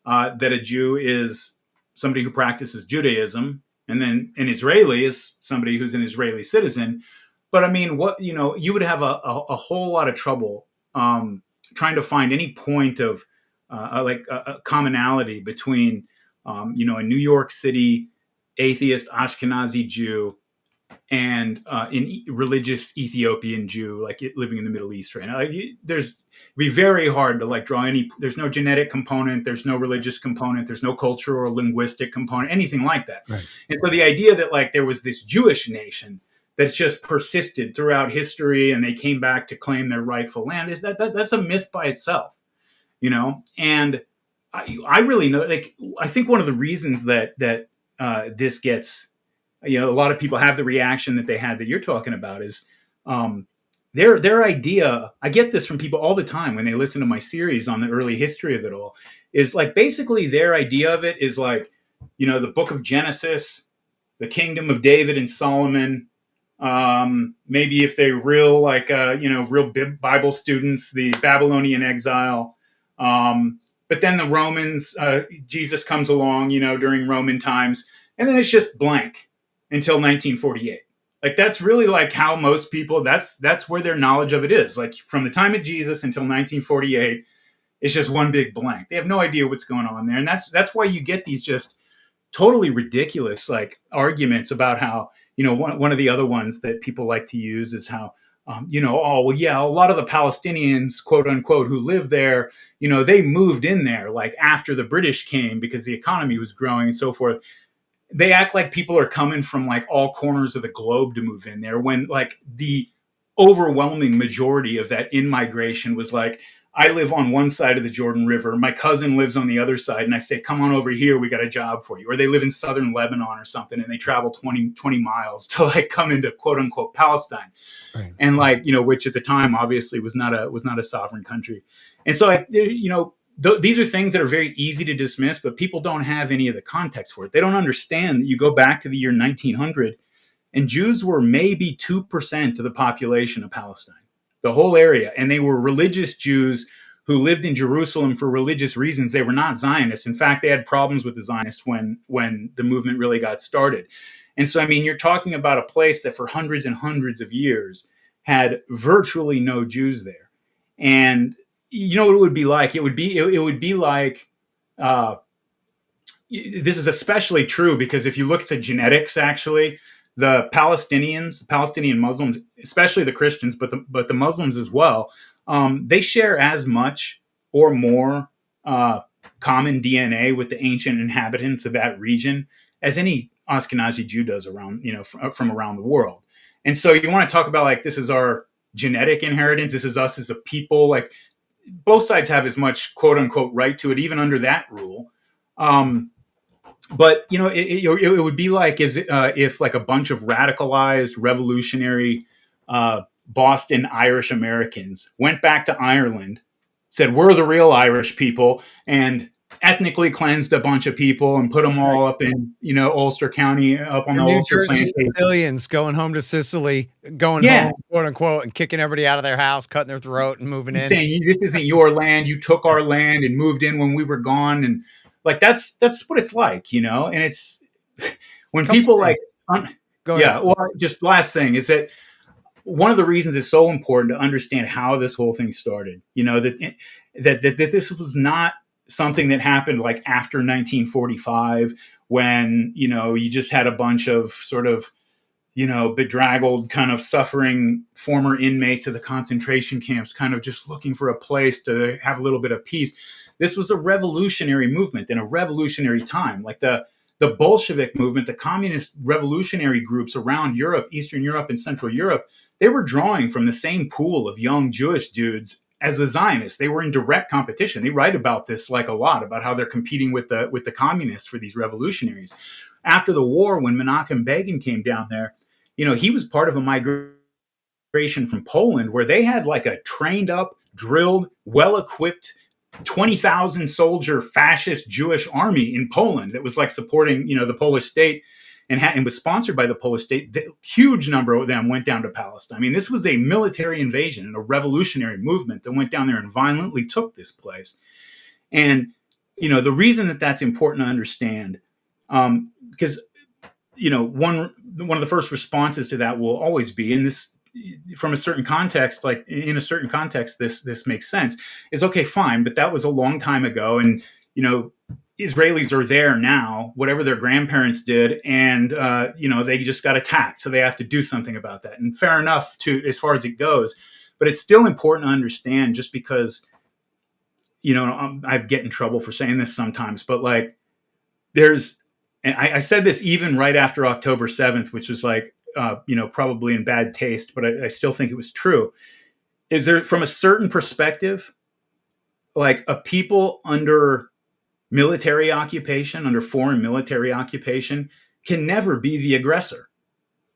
that a Jew is somebody who practices Judaism, and then an Israeli is somebody who's an Israeli citizen. But I mean, you would have a whole lot of trouble trying to find any point of like a commonality between, a New York City atheist Ashkenazi Jew and in religious Ethiopian Jew, like living in the Middle East right now. Like, it'd be very hard to like draw any. There's no genetic component. There's no religious component. There's no cultural or linguistic component. Anything like that. Right. And so the idea that like there was this Jewish nation that's just persisted throughout history and they came back to claim their rightful land is that's a myth by itself. And I really know. Like, I think one of the reasons that this gets, a lot of people have the reaction that they had that you're talking about is their idea. I get this from people all the time when they listen to my series on the early history of it all, is like basically their idea of it is like, the book of Genesis, the kingdom of David and Solomon. Maybe if they're real, like, real Bible students, the Babylonian exile. But then the Romans, Jesus comes along, during Roman times, and then it's just blank until 1948. Like, that's really like how most people, that's where their knowledge of it is. Like, from the time of Jesus until 1948, it's just one big blank. They have no idea what's going on there. And that's why you get these just totally ridiculous like arguments about how, one of the other ones that people like to use is how, oh, well, yeah, a lot of the Palestinians, quote unquote, who live there, they moved in there like after the British came because the economy was growing and so forth. They act like people are coming from like all corners of the globe to move in there, when like the overwhelming majority of that in-migration was like, I live on one side of the Jordan River, my cousin lives on the other side, and I say, come on over here, we got a job for you. Or they live in southern Lebanon or something, and they travel 20 miles to like come into quote unquote Palestine. Right. And like, which at the time obviously was not a sovereign country. And so these are things that are very easy to dismiss, but people don't have any of the context for it. They don't understand that you go back to the year 1900 and Jews were maybe 2% of the population of Palestine, the whole area. And they were religious Jews who lived in Jerusalem for religious reasons. They were not Zionists. In fact, they had problems with the Zionists when the movement really got started. And so, I mean, you're talking about a place that for hundreds and hundreds of years had virtually no Jews there. And you know what it would be like? It would be like, this is especially true because if you look at the genetics, actually, the Palestinians, the Palestinian Muslims, especially the Christians, but the Muslims as well, they share as much or more common DNA with the ancient inhabitants of that region as any Ashkenazi Jew does around, from around the world. And so you want to talk about like, this is our genetic inheritance. This is us as a people. Like, both sides have as much quote unquote right to it, even under that rule. But it would be like if like a bunch of radicalized revolutionary Boston Irish Americans went back to Ireland, said we're the real Irish people, and ethnically cleansed a bunch of people and put them all up in Ulster County, up on the New Ulster Jersey plantation. Sicilians going home to Sicily, going home, quote unquote, and kicking everybody out of their house, cutting their throat, and moving in. Saying this isn't your land. You took our land and moved in when we were gone, and like that's what it's like, And it's when people like, Well, just last thing is that one of the reasons it's so important to understand how this whole thing started. That this was not something that happened like after 1945, when you just had a bunch of sort of bedraggled, kind of suffering former inmates of the concentration camps, kind of just looking for a place to have a little bit of peace. This was a revolutionary movement in a revolutionary time. Like the Bolshevik movement, the communist revolutionary groups around Europe, Eastern Europe and Central Europe, they were drawing from the same pool of young Jewish dudes as the Zionists. They were in direct competition. They write about this like a lot, about how they're competing with the communists for these revolutionaries. After the war, when Menachem Begin came down there, he was part of a migration from Poland where they had like a trained up, drilled, well-equipped 20,000 soldier fascist Jewish army in Poland that was like supporting, the Polish state and was sponsored by the Polish state. The huge number of them went down to Palestine. I mean, this was a military invasion and a revolutionary movement that went down there and violently took this place. And, the reason that that's important to understand, because, one of the first responses to that will always be, and this, from a certain context, like in a certain context, this makes sense, is okay, fine, but that was a long time ago, and Israelis are there now, whatever their grandparents did, and they just got attacked, so they have to do something about that. And fair enough, to as far as it goes, but it's still important to understand, just because I get in trouble for saying this sometimes, but like and I said this even right after October 7th, which was like, probably in bad taste, but I still think it was true. Is there, from a certain perspective, like a people under military occupation, under foreign military occupation, can never be the aggressor,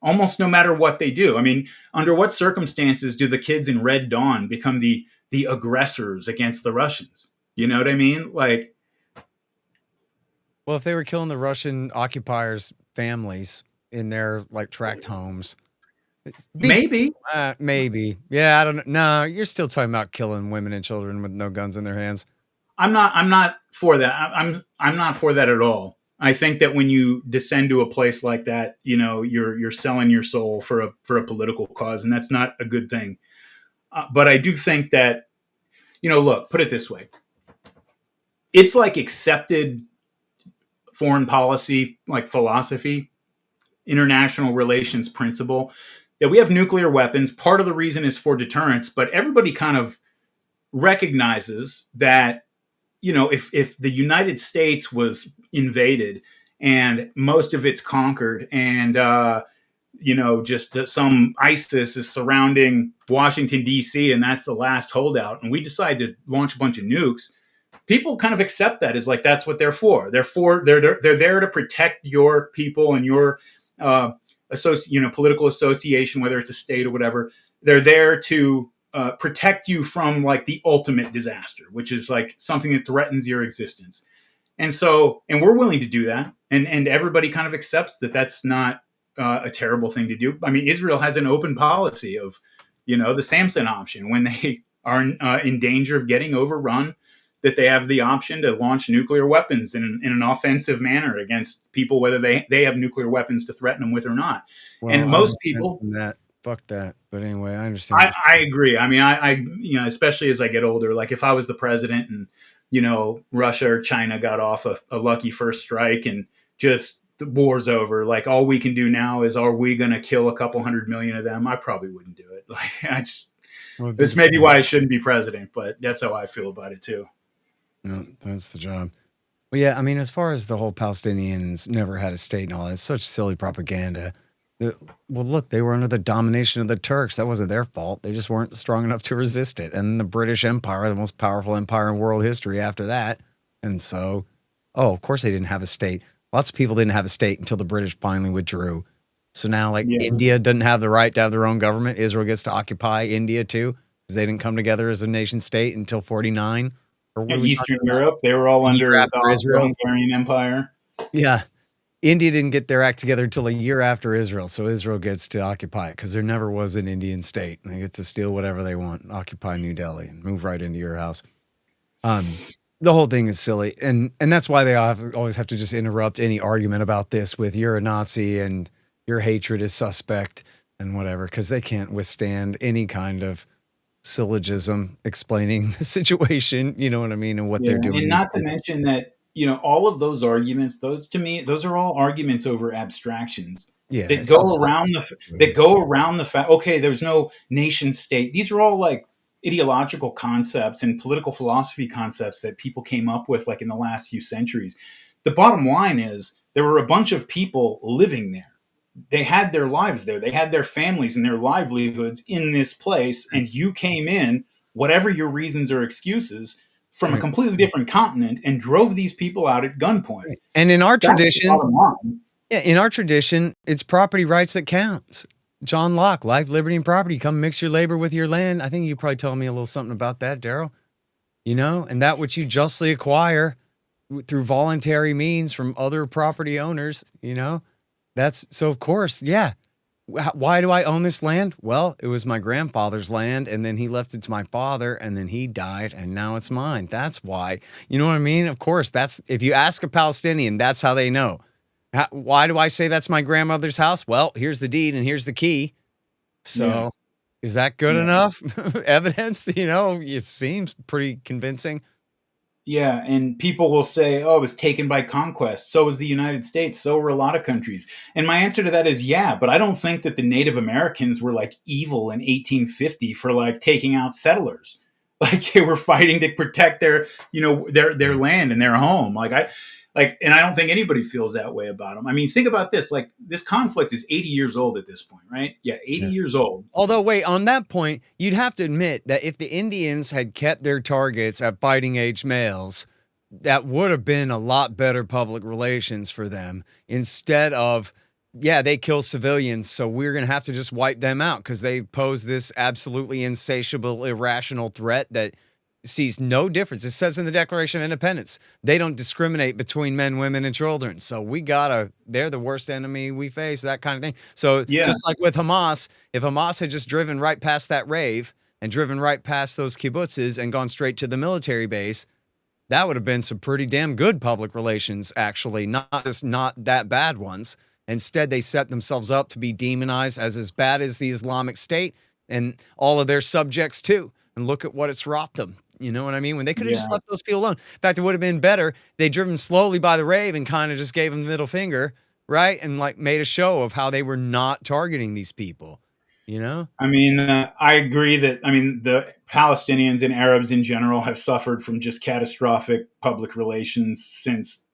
almost no matter what they do. I mean, under what circumstances do the kids in Red Dawn become the aggressors against the Russians? You know what I mean? Like, well, if they were killing the Russian occupiers' families in their like tract homes, maybe. Yeah, I don't know. No, you're still talking about killing women and children with no guns in their hands. I'm not for that. I'm not for that at all. I think that when you descend to a place like that, you're selling your soul for a political cause, and that's not a good thing. But I do think that, look, put it this way. It's like accepted foreign policy, like philosophy, international relations principle, that we have nuclear weapons. Part of the reason is for deterrence, but everybody kind of recognizes that, if the United States was invaded and most of it's conquered, and just some ISIS is surrounding Washington, D.C., and that's the last holdout, and we decide to launch a bunch of nukes, people kind of accept that as like, that's what they're for. They're there to protect your people and your political association, whether it's a state or whatever. They're there to protect you from like the ultimate disaster, which is like something that threatens your existence. And we're willing to do that. And everybody kind of accepts that that's not a terrible thing to do. I mean, Israel has an open policy of, the Samson option, when they are in danger of getting overrun, that they have the option to launch nuclear weapons in an offensive manner against people, whether they have nuclear weapons to threaten them with or not. Well, and most people, fuck that. But anyway, I understand. I agree. I mean, especially as I get older, like if I was the president and, Russia or China got off a lucky first strike and just the war's over, like all we can do now is, are we going to kill a couple 100 million of them? I probably wouldn't do it. Like, this may be why I shouldn't be president, but that's how I feel about it too. No, that's the job. Well, yeah, I mean, as far as the whole Palestinians never had a state and all that, it's such silly propaganda. Well, look, they were under the domination of the Turks. That wasn't their fault. They just weren't strong enough to resist it. And the British Empire, the most powerful empire in world history after that. And so, of course they didn't have a state. Lots of people didn't have a state until the British finally withdrew. So now, India doesn't have the right to have their own government. Israel gets to occupy India too, because they didn't come together as a nation state until 49. Or Eastern Europe, they were all under the Hungarian Empire. Yeah. India didn't get their act together until a year after Israel, so Israel gets to occupy it because there never was an Indian state. They get to steal whatever they want, occupy New Delhi, and move right into your house. The whole thing is silly, and that's why they always have to just interrupt any argument about this with "you're a Nazi" and "your hatred is suspect" and whatever, because they can't withstand any kind of syllogism explaining the situation. You know what I mean, and what they're doing. And not to mention that, all of those arguments, those are all arguments over abstractions. Yeah, that go around the fact, okay, there's no nation state. These are all like ideological concepts and political philosophy concepts that people came up with like in the last few centuries. The bottom line is there were a bunch of people living there. They had their lives there. They had their families and their livelihoods in this place. And you came in, whatever your reasons or excuses, from a completely different continent and drove these people out at gunpoint. Right. And in our tradition, it's property rights that count. John Locke, life, liberty, and property. Come mix your labor with your land. I think you probably told me a little something about that, Daryl. And that which you justly acquire through voluntary means from other property owners, That's so, of course, yeah. Why do I own this land? Well, it was my grandfather's land, and then he left it to my father, and then he died, and now it's mine. That's why. You know what I mean? Of course, if you ask a Palestinian, that's how they know. Why do I say that's my grandmother's house? Well, here's the deed, and here's the key. So, is that good enough evidence? It seems pretty convincing. Yeah, and people will say, oh, it was taken by conquest. So was the United States. So were a lot of countries. And my answer to that is, yeah, but I don't think that the Native Americans were like evil in 1850 for like taking out settlers. Like they were fighting to protect their land and their home. And I don't think anybody feels that way about them. I mean, think about this. Like this conflict is 80 years old at this point, right? Yeah, 80 years old. Although, wait, on that point, you'd have to admit that if the Indians had kept their targets at fighting age males, that would have been a lot better public relations for them instead of, they kill civilians, so we're going to have to just wipe them out because they pose this absolutely insatiable, irrational threat that sees no difference. It says in the Declaration of Independence, they don't discriminate between men, women, and children. So they're the worst enemy we face, that kind of thing. So just like with Hamas, if Hamas had just driven right past that rave and driven right past those kibbutzes and gone straight to the military base, that would have been some pretty damn good public relations, actually, not that bad ones. Instead, they set themselves up to be demonized as bad as the Islamic State and all of their subjects too. And look at what it's wrought them. You know what I mean? When they could have just left those people alone. In fact, it would have been better. They driven slowly by the rave and kind of just gave them the middle finger, right? And like made a show of how they were not targeting these people, I mean, I agree that, the Palestinians and Arabs in general have suffered from just catastrophic public relations since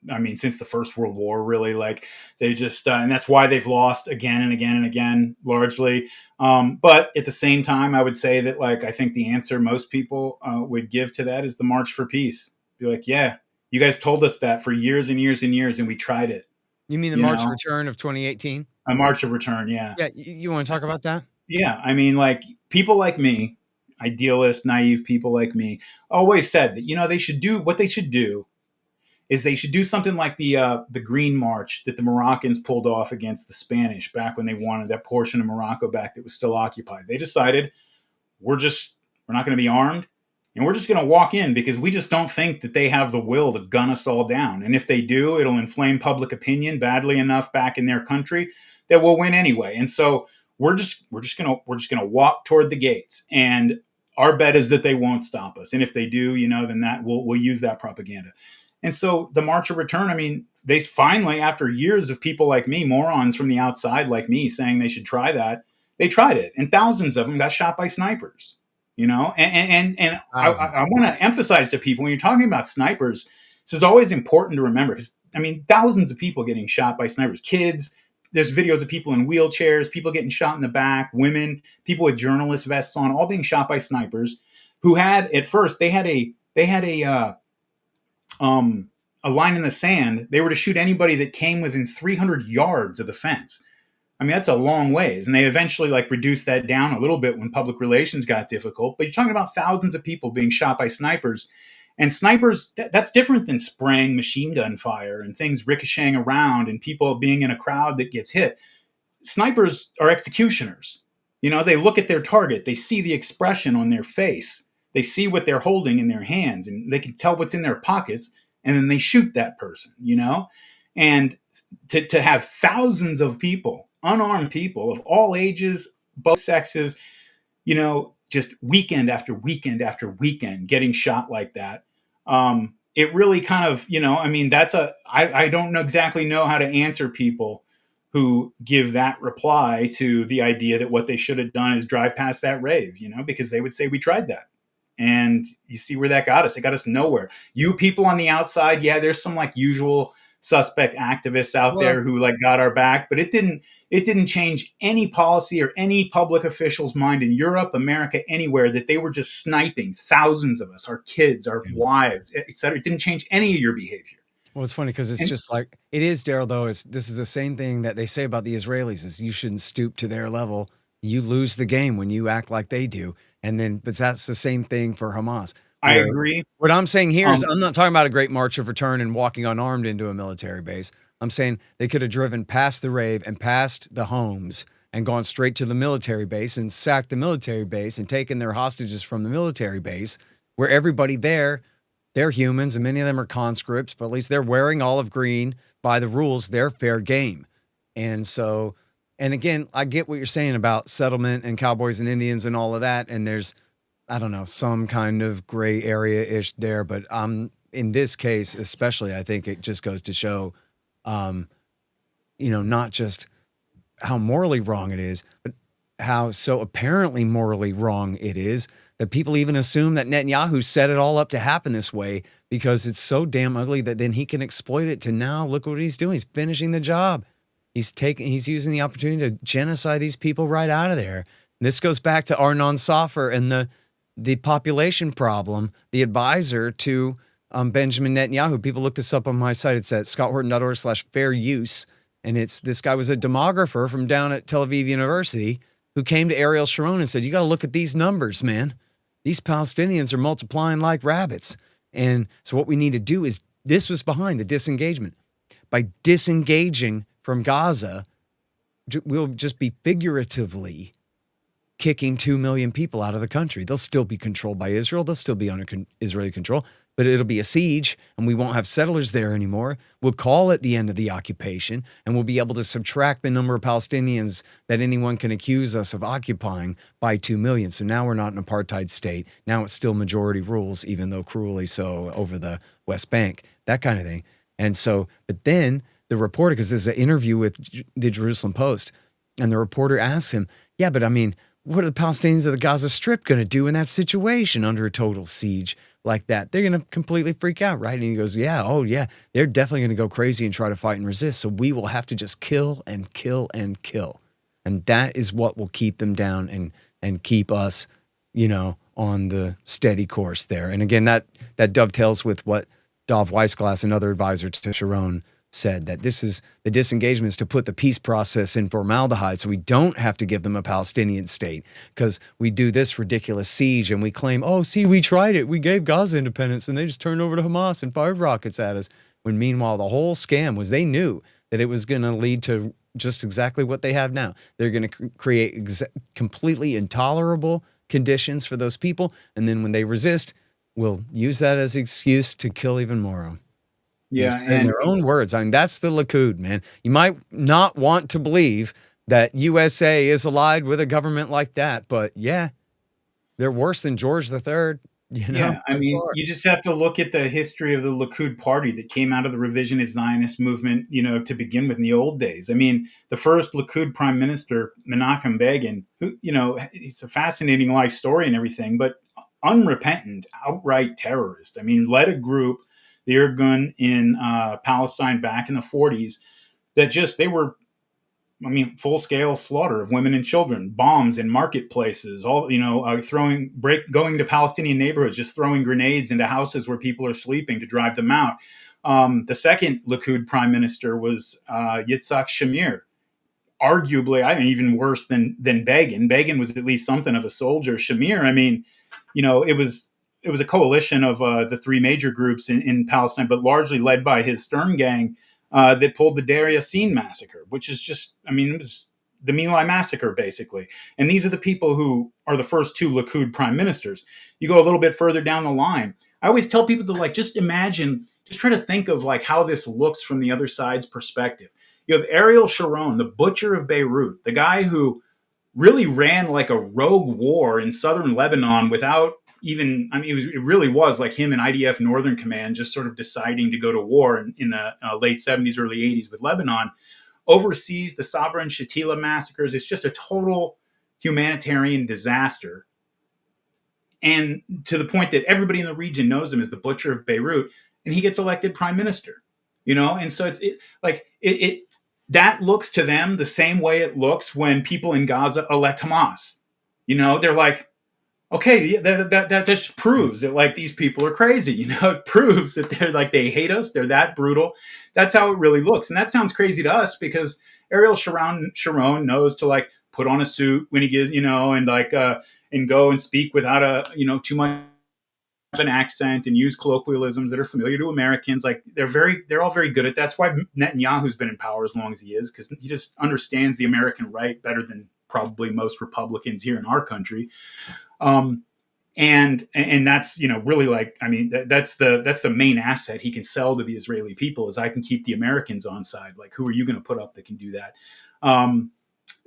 the First World War, really. Like they just, and that's why they've lost again and again and again, largely. But at the same time, I would say that, like, I think the answer most people would give to that is the March for Peace. Be like, yeah, you guys told us that for years and years and years, and we tried it. You mean the March of Return of 2018? A March of Return, yeah. Yeah, you want to talk about that? Yeah, like people like me, idealist, naive people like me, always said that, they should do what they should do. They should do something like the Green March that the Moroccans pulled off against the Spanish back when they wanted that portion of Morocco back that was still occupied. They decided we're not going to be armed, and we're just going to walk in because we just don't think that they have the will to gun us all down. And if they do, it'll inflame public opinion badly enough back in their country that we'll win anyway. And so we're just gonna walk toward the gates, and our bet is that they won't stop us. And if they do, then that we'll use that propaganda. And so the March of Return, I mean, they finally, after years of people like me, morons from the outside like me, saying they should try that, they tried it, and thousands of them got shot by snipers. And I want to emphasize to people, when you're talking about snipers, this is always important to remember, because I mean, thousands of people getting shot by snipers, kids. There's videos of people in wheelchairs, people getting shot in the back, women, people with journalist vests on, all being shot by snipers, who had, at first, they had a line in the sand. They were to shoot anybody that came within 300 yards of the fence. I mean, that's a long ways. And they eventually reduced that down a little bit when public relations got difficult. But you're talking about thousands of people being shot by snipers. And snipers, that's different than spraying machine gun fire and things ricocheting around and people being in a crowd that gets hit. Snipers are executioners. They look at their target. They see the expression on their face. They see what they're holding in their hands, and they can tell what's in their pockets, and then they shoot that person, And to have thousands of people, unarmed people of all ages, both sexes, just weekend after weekend after weekend getting shot like that. It really kind of, I mean, I don't exactly know how to answer people who give that reply to the idea that what they should have done is drive past that rave, because they would say, we tried that. And you see where that got us. It got us nowhere. You people on the outside, yeah, there's some usual suspect activists out there who got our back, but it didn't change any policy or any public official's mind in Europe, America, anywhere, that they were just sniping thousands of us, our kids, our wives, etc. It didn't change any of your behavior. Well, it's funny because it's just like, it is, Daryl, though, this is the same thing that they say about the Israelis, is you shouldn't stoop to their level. You lose the game when you act like they do. But that's the same thing for Hamas. I agree. What I'm saying here is, I'm not talking about a great march of return and walking unarmed into a military base. I'm saying they could have driven past the rave and past the homes and gone straight to the military base and sacked the military base and taken their hostages from the military base, where everybody there, they're humans and many of them are conscripts, but at least they're wearing olive green by the rules. They're fair game. And so, and again, I get what you're saying about settlement and cowboys and Indians and all of that. And there's, I don't know, some kind of gray area-ish there. But in this case, especially, I think it just goes to show, not just how morally wrong it is, but how so apparently morally wrong it is that people even assume that Netanyahu set it all up to happen this way because it's so damn ugly that then he can exploit it to now look what he's doing. He's finishing the job. He's using the opportunity to genocide these people right out of there. And this goes back to Arnon Safer and the population problem, the advisor to Benjamin Netanyahu. People look this up on my site. It's at scotthorton.org/fair use. And this guy was a demographer from down at Tel Aviv University who came to Ariel Sharon and said, you got to look at these numbers, man. These Palestinians are multiplying like rabbits. And so what we need to do is, this was behind the disengagement. By disengaging from Gaza, we'll just be figuratively kicking 2 million people out of the country. They'll still be controlled by Israel. They'll still be under Israeli control, but it'll be a siege and we won't have settlers there anymore. We'll call it the end of the occupation and we'll be able to subtract the number of Palestinians that anyone can accuse us of occupying by 2 million. So now we're not an apartheid state. Now it's still majority rules, even though cruelly so over the West Bank, that kind of thing. And so, but then the reporter, because there's an interview with the Jerusalem Post, and the reporter asks him, yeah, but I mean, what are the Palestinians of the Gaza Strip going to do in that situation under a total siege like that? They're going to completely freak out, right? And he goes, yeah, oh yeah, they're definitely going to go crazy and try to fight and resist. So we will have to just kill and kill and kill. And that is what will keep them down and keep us, on the steady course there. And again, that dovetails with what Dov Weissglass, another advisor to Sharon, said, that this is the disengagement is to put the peace process in formaldehyde so we don't have to give them a Palestinian state, because we do this ridiculous siege and we claim, oh, see, we tried it. We gave Gaza independence and they just turned over to Hamas and fired rockets at us. When meanwhile, the whole scam was they knew that it was going to lead to just exactly what they have now. They're going to create completely intolerable conditions for those people. And then when they resist, we'll use that as an excuse to kill even more of them. Yeah, in their own words. I mean, that's the Likud, man. You might not want to believe that USA is allied with a government like that. But yeah, they're worse than George III, Yeah, I by mean, far. you just have to look at the history of the Likud party that came out of the revisionist Zionist movement, to begin with in the old days. I mean, the first Likud prime minister, Menachem Begin, who, it's a fascinating life story and everything, but unrepentant, outright terrorist. I mean, led a group, the Irgun in Palestine back in the 40s, they were, full scale slaughter of women and children, bombs in marketplaces, going to Palestinian neighborhoods, just throwing grenades into houses where people are sleeping to drive them out. The second Likud prime minister was Yitzhak Shamir, arguably, I think, even worse than Begin. Begin was at least something of a soldier. Shamir, it was a coalition of the three major groups in Palestine, but largely led by his Stern gang that pulled the Deir Yassin massacre, which is just, it was the My Lai massacre, basically. And these are the people who are the first two Likud prime ministers. You go a little bit further down the line. I always tell people to just imagine, just try to think of how this looks from the other side's perspective. You have Ariel Sharon, the butcher of Beirut, the guy who really ran like a rogue war in southern Lebanon without even, it really was like him and IDF Northern Command just sort of deciding to go to war in the late 70s, early 80s with Lebanon, oversees the Sabra and Shatila massacres. It's just a total humanitarian disaster. And to the point that everybody in the region knows him as the butcher of Beirut, and he gets elected prime minister, And so that looks to them the same way it looks when people in Gaza elect Hamas. They're like, okay, that just proves that these people are crazy. It proves that they hate us. They're that brutal. That's how it really looks. And that sounds crazy to us because Ariel Sharon knows to put on a suit when he gives, and go and speak without too much an accent and use colloquialisms that are familiar to Americans. They're all very good at that. That's why Netanyahu's been in power as long as he is, because he just understands the American right better than probably most Republicans here in our country. And that's, really that's the main asset he can sell to the Israeli people is I can keep the Americans on side. Who are you going to put up that can do that?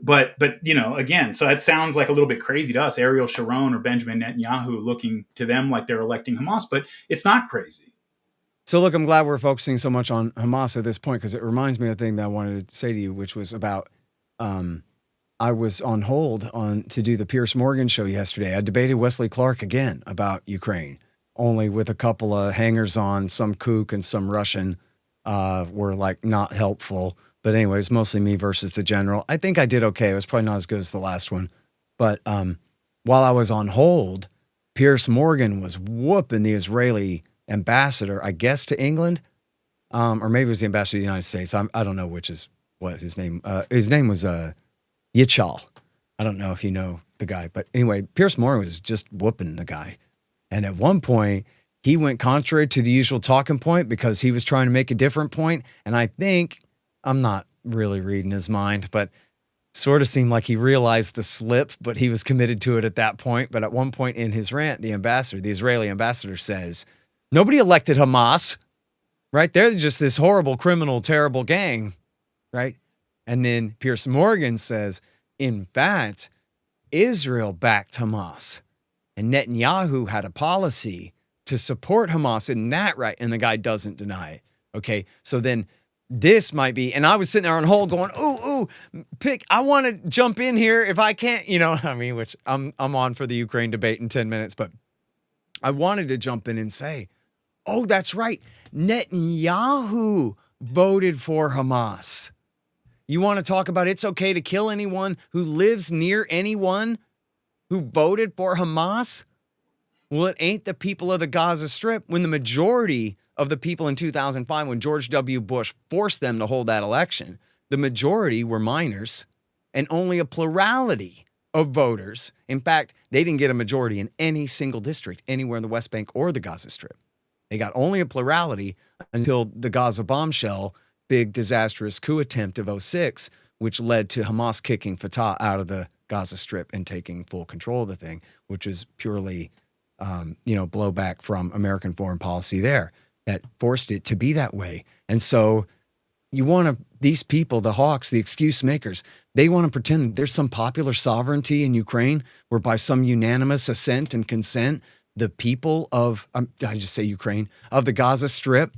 But again, so that sounds like a little bit crazy to us, Ariel Sharon or Benjamin Netanyahu looking to them like they're electing Hamas, but it's not crazy. So look, I'm glad we're focusing so much on Hamas at this point because it reminds me of the thing that I wanted to say to you, which was about I was on hold to do the Piers Morgan show yesterday. I debated Wesley Clark again about Ukraine, only with a couple of hangers on, some kook and some Russian were not helpful. But anyways, mostly me versus the general. I think I did okay. It was probably not as good as the last one. But while I was on hold, Piers Morgan was whooping the Israeli ambassador, I guess, to England. Or maybe it was the ambassador to the United States. I don't know which is what his name. His name was Yitzhak. I don't know if you know the guy. But anyway, Piers Morgan was just whooping the guy. And at one point, he went contrary to the usual talking point because he was trying to make a different point. And I think, I'm not really reading his mind, but sort of seemed like he realized the slip, but he was committed to it at that point. But at one point in his rant, the Israeli ambassador says, nobody elected Hamas, right? They're just this horrible, criminal, terrible gang, right? And then Piers Morgan says, in fact, Israel backed Hamas. And Netanyahu had a policy to support Hamas. Isn't that right? And the guy doesn't deny it. Okay, so then this might be, and I was sitting there on hold going, ooh, I want to jump in here if I can't, which I'm on for the Ukraine debate in 10 minutes, but I wanted to jump in and say, oh, that's right. Netanyahu voted for Hamas. You want to talk about it's okay to kill anyone who lives near anyone who voted for Hamas? Well, it ain't the people of the Gaza Strip when the majority of the people in 2005, when George W. Bush forced them to hold that election, the majority were minors and only a plurality of voters. In fact, they didn't get a majority in any single district anywhere in the West Bank or the Gaza Strip. They got only a plurality until the Gaza bombshell, big disastrous coup attempt of 2006, which led to Hamas kicking Fatah out of the Gaza Strip and taking full control of the thing, which is purely, blowback from American foreign policy there that forced it to be that way. And so you want these people, the hawks, the excuse makers, They want to pretend there's some popular sovereignty in Ukraine where by some unanimous assent and consent, the people of, I just say Ukraine, of the Gaza Strip,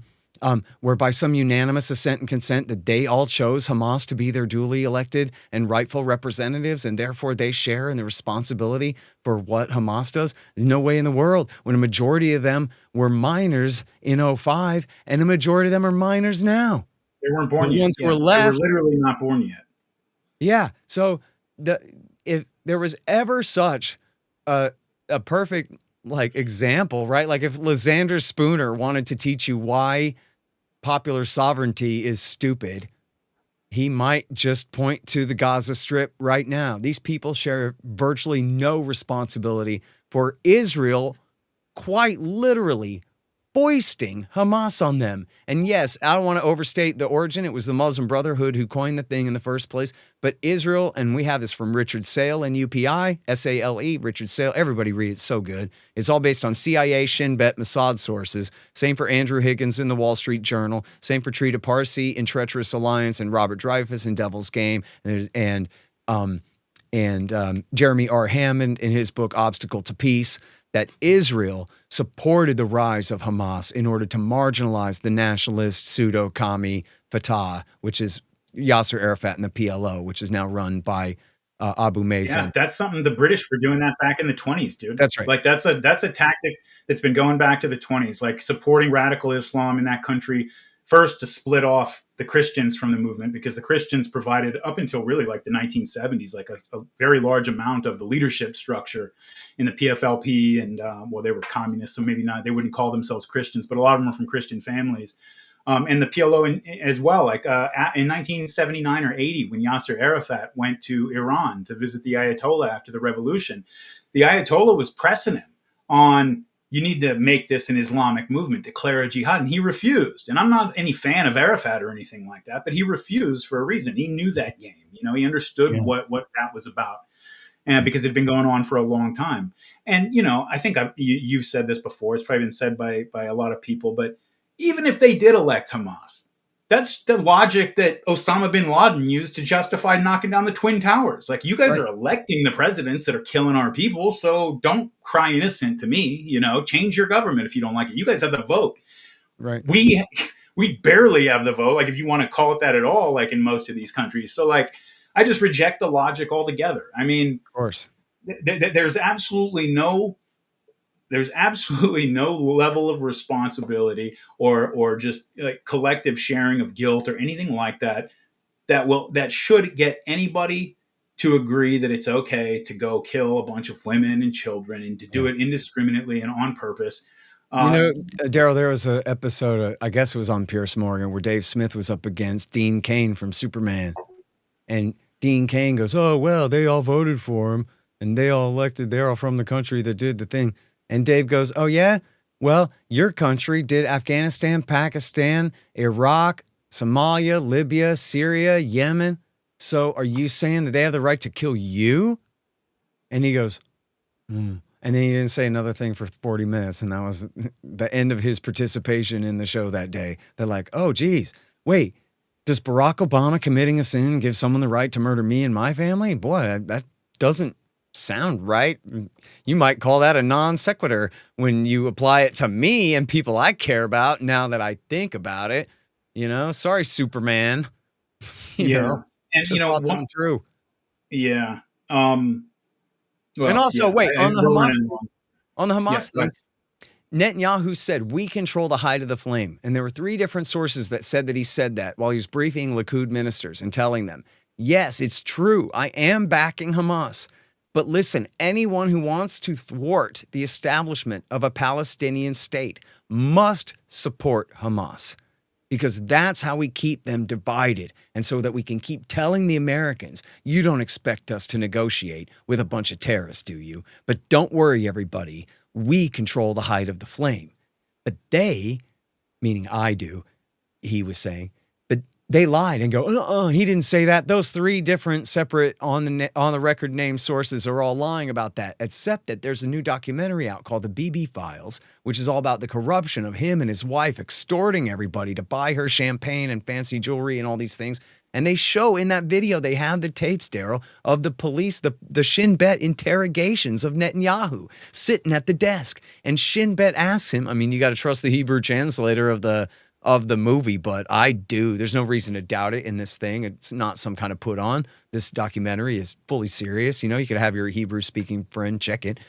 where by some unanimous assent and consent that they all chose Hamas to be their duly elected and rightful representatives, and therefore they share in the responsibility for what Hamas does. There's no way in the world when a majority of them were minors in '05 and the majority of them are minors now. They weren't born The yet. ones who Yeah, are left, they were literally not born yet. yeah. So if there was ever such a perfect like example, right? Like if Lysander Spooner wanted to teach you why popular sovereignty is stupid, he might just point to the Gaza Strip right now. These people share virtually no responsibility for Israel, quite literally foisting Hamas on them. And yes, I don't want to overstate the origin. It was the Muslim Brotherhood who coined the thing in the first place. But Israel, and we have this from Richard Sale and UPI, S-A-L-E, Richard Sale. Everybody read it. It's so good. It's all based on CIA, Shin Bet, Mossad sources. Same for Andrew Higgins in the Wall Street Journal. Same for Trita Parsi in Treacherous Alliance and Robert Dreyfuss in Devil's Game. And Jeremy R. Hammond in his book Obstacle to Peace, that Israel supported the rise of Hamas in order to marginalize the nationalist pseudo-commie Fatah, which is Yasser Arafat and the PLO, which is now run by Abu Mazen. Yeah, that's something the British were doing that back in the 20s, dude. That's right. Like that's a tactic that's been going back to the 20s, like supporting radical Islam in that country. First, to split off the Christians from the movement, because the Christians provided, up until really like the 1970s, like a very large amount of the leadership structure in the PFLP. And well, they were communists, so maybe not, they wouldn't call themselves Christians, but a lot of them are from Christian families. And the PLO as well. Like in 1979 or 80, when Yasser Arafat went to Iran to visit the Ayatollah after the revolution, the Ayatollah was pressing him on, you need to make this an Islamic movement, declare a jihad. And he refused. And I'm not any fan of Arafat or anything like that, but he refused for a reason. He knew that game. You know, he understood what that was about. And because it had been going on for a long time. And, you know, I think you've said this before. It's probably been said by a lot of people. But even if they did elect Hamas, that's the logic that Osama bin Laden used to justify knocking down the Twin Towers. Like, you guys are electing the presidents that are killing our people, so don't cry innocent to me. You know, change your government if you don't like it. You guys have the vote. Right. We barely have the vote, like, if you want to call it that at all, like in most of these countries. So, like, I just reject the logic altogether. I mean, of course, there's absolutely no level of responsibility or just like collective sharing of guilt or anything like that that should get anybody to agree that it's okay to go kill a bunch of women and children and to do it indiscriminately and on purpose. You know, Daryl, there was an episode, I guess it was on Piers Morgan, where Dave Smith was up against Dean Cain from Superman. And Dean Cain goes, oh, well, they all voted for him and they all elected, they're all from the country that did the thing. And Dave goes, oh, yeah? Well, your country did Afghanistan, Pakistan, Iraq, Somalia, Libya, Syria, Yemen. So are you saying that they have the right to kill you? And he goes, And then he didn't say another thing for 40 minutes. And that was the end of his participation in the show that day. They're like, oh, geez, wait, does Barack Obama committing a sin give someone the right to murder me and my family? Boy, that doesn't sound right. You might call that a non sequitur when you apply it to me and people I care about now that I think about it. You know, sorry, Superman. you know, and you know, true. Yeah. Well, and also, wait, on the Hamas thing, Netanyahu said, we control the height of the flame. And there were 3 different sources that said that he said that while he was briefing Likud ministers and telling them, yes, it's true. I am backing Hamas. But listen, anyone who wants to thwart the establishment of a Palestinian state must support Hamas, because that's how we keep them divided. And so that we can keep telling the Americans, you don't expect us to negotiate with a bunch of terrorists, do you? But don't worry, everybody. We control the height of the flame. But they, meaning I do, he was saying, but they lied and go, he didn't say that. Those 3 different separate on the record name sources are all lying about that, except that there's a new documentary out called The BB Files, which is all about the corruption of him and his wife extorting everybody to buy her champagne and fancy jewelry and all these things. And they show in that video, they have the tapes, Daryl, of the police, the Shin Bet interrogations of Netanyahu sitting at the desk. And Shin Bet asks him, I mean, you got to trust the Hebrew translator of the movie, but I do. There's no reason to doubt it in this thing. It's not some kind of put on. This documentary is fully serious. You know, you could have your Hebrew speaking friend check it.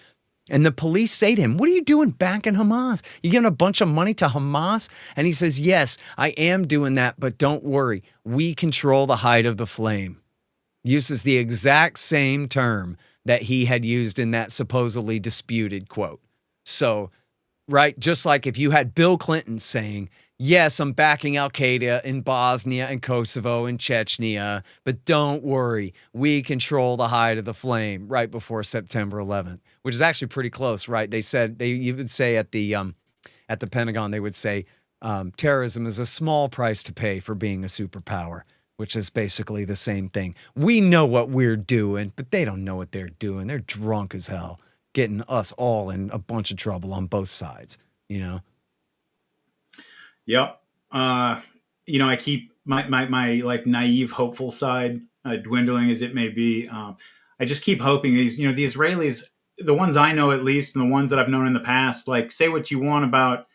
And the police say to him, what are you doing backing Hamas? You giving a bunch of money to Hamas? And he says, yes, I am doing that, but don't worry. We control the height of the flame. Uses the exact same term that he had used in that supposedly disputed quote. So, right, just like if you had Bill Clinton saying, yes, I'm backing al-Qaeda in Bosnia and Kosovo and Chechnya, but don't worry, we control the height of the flame right before September 11th, which is actually pretty close, right? They said, you would say at the Pentagon, they would say, terrorism is a small price to pay for being a superpower, which is basically the same thing. We know what we're doing, but they don't know what they're doing. They're drunk as hell, getting us all in a bunch of trouble on both sides, you know? Yep. I keep my like naive, hopeful side dwindling as it may be. I just keep hoping the Israelis, the ones I know at least, and the ones that I've known in the past, like say what you want about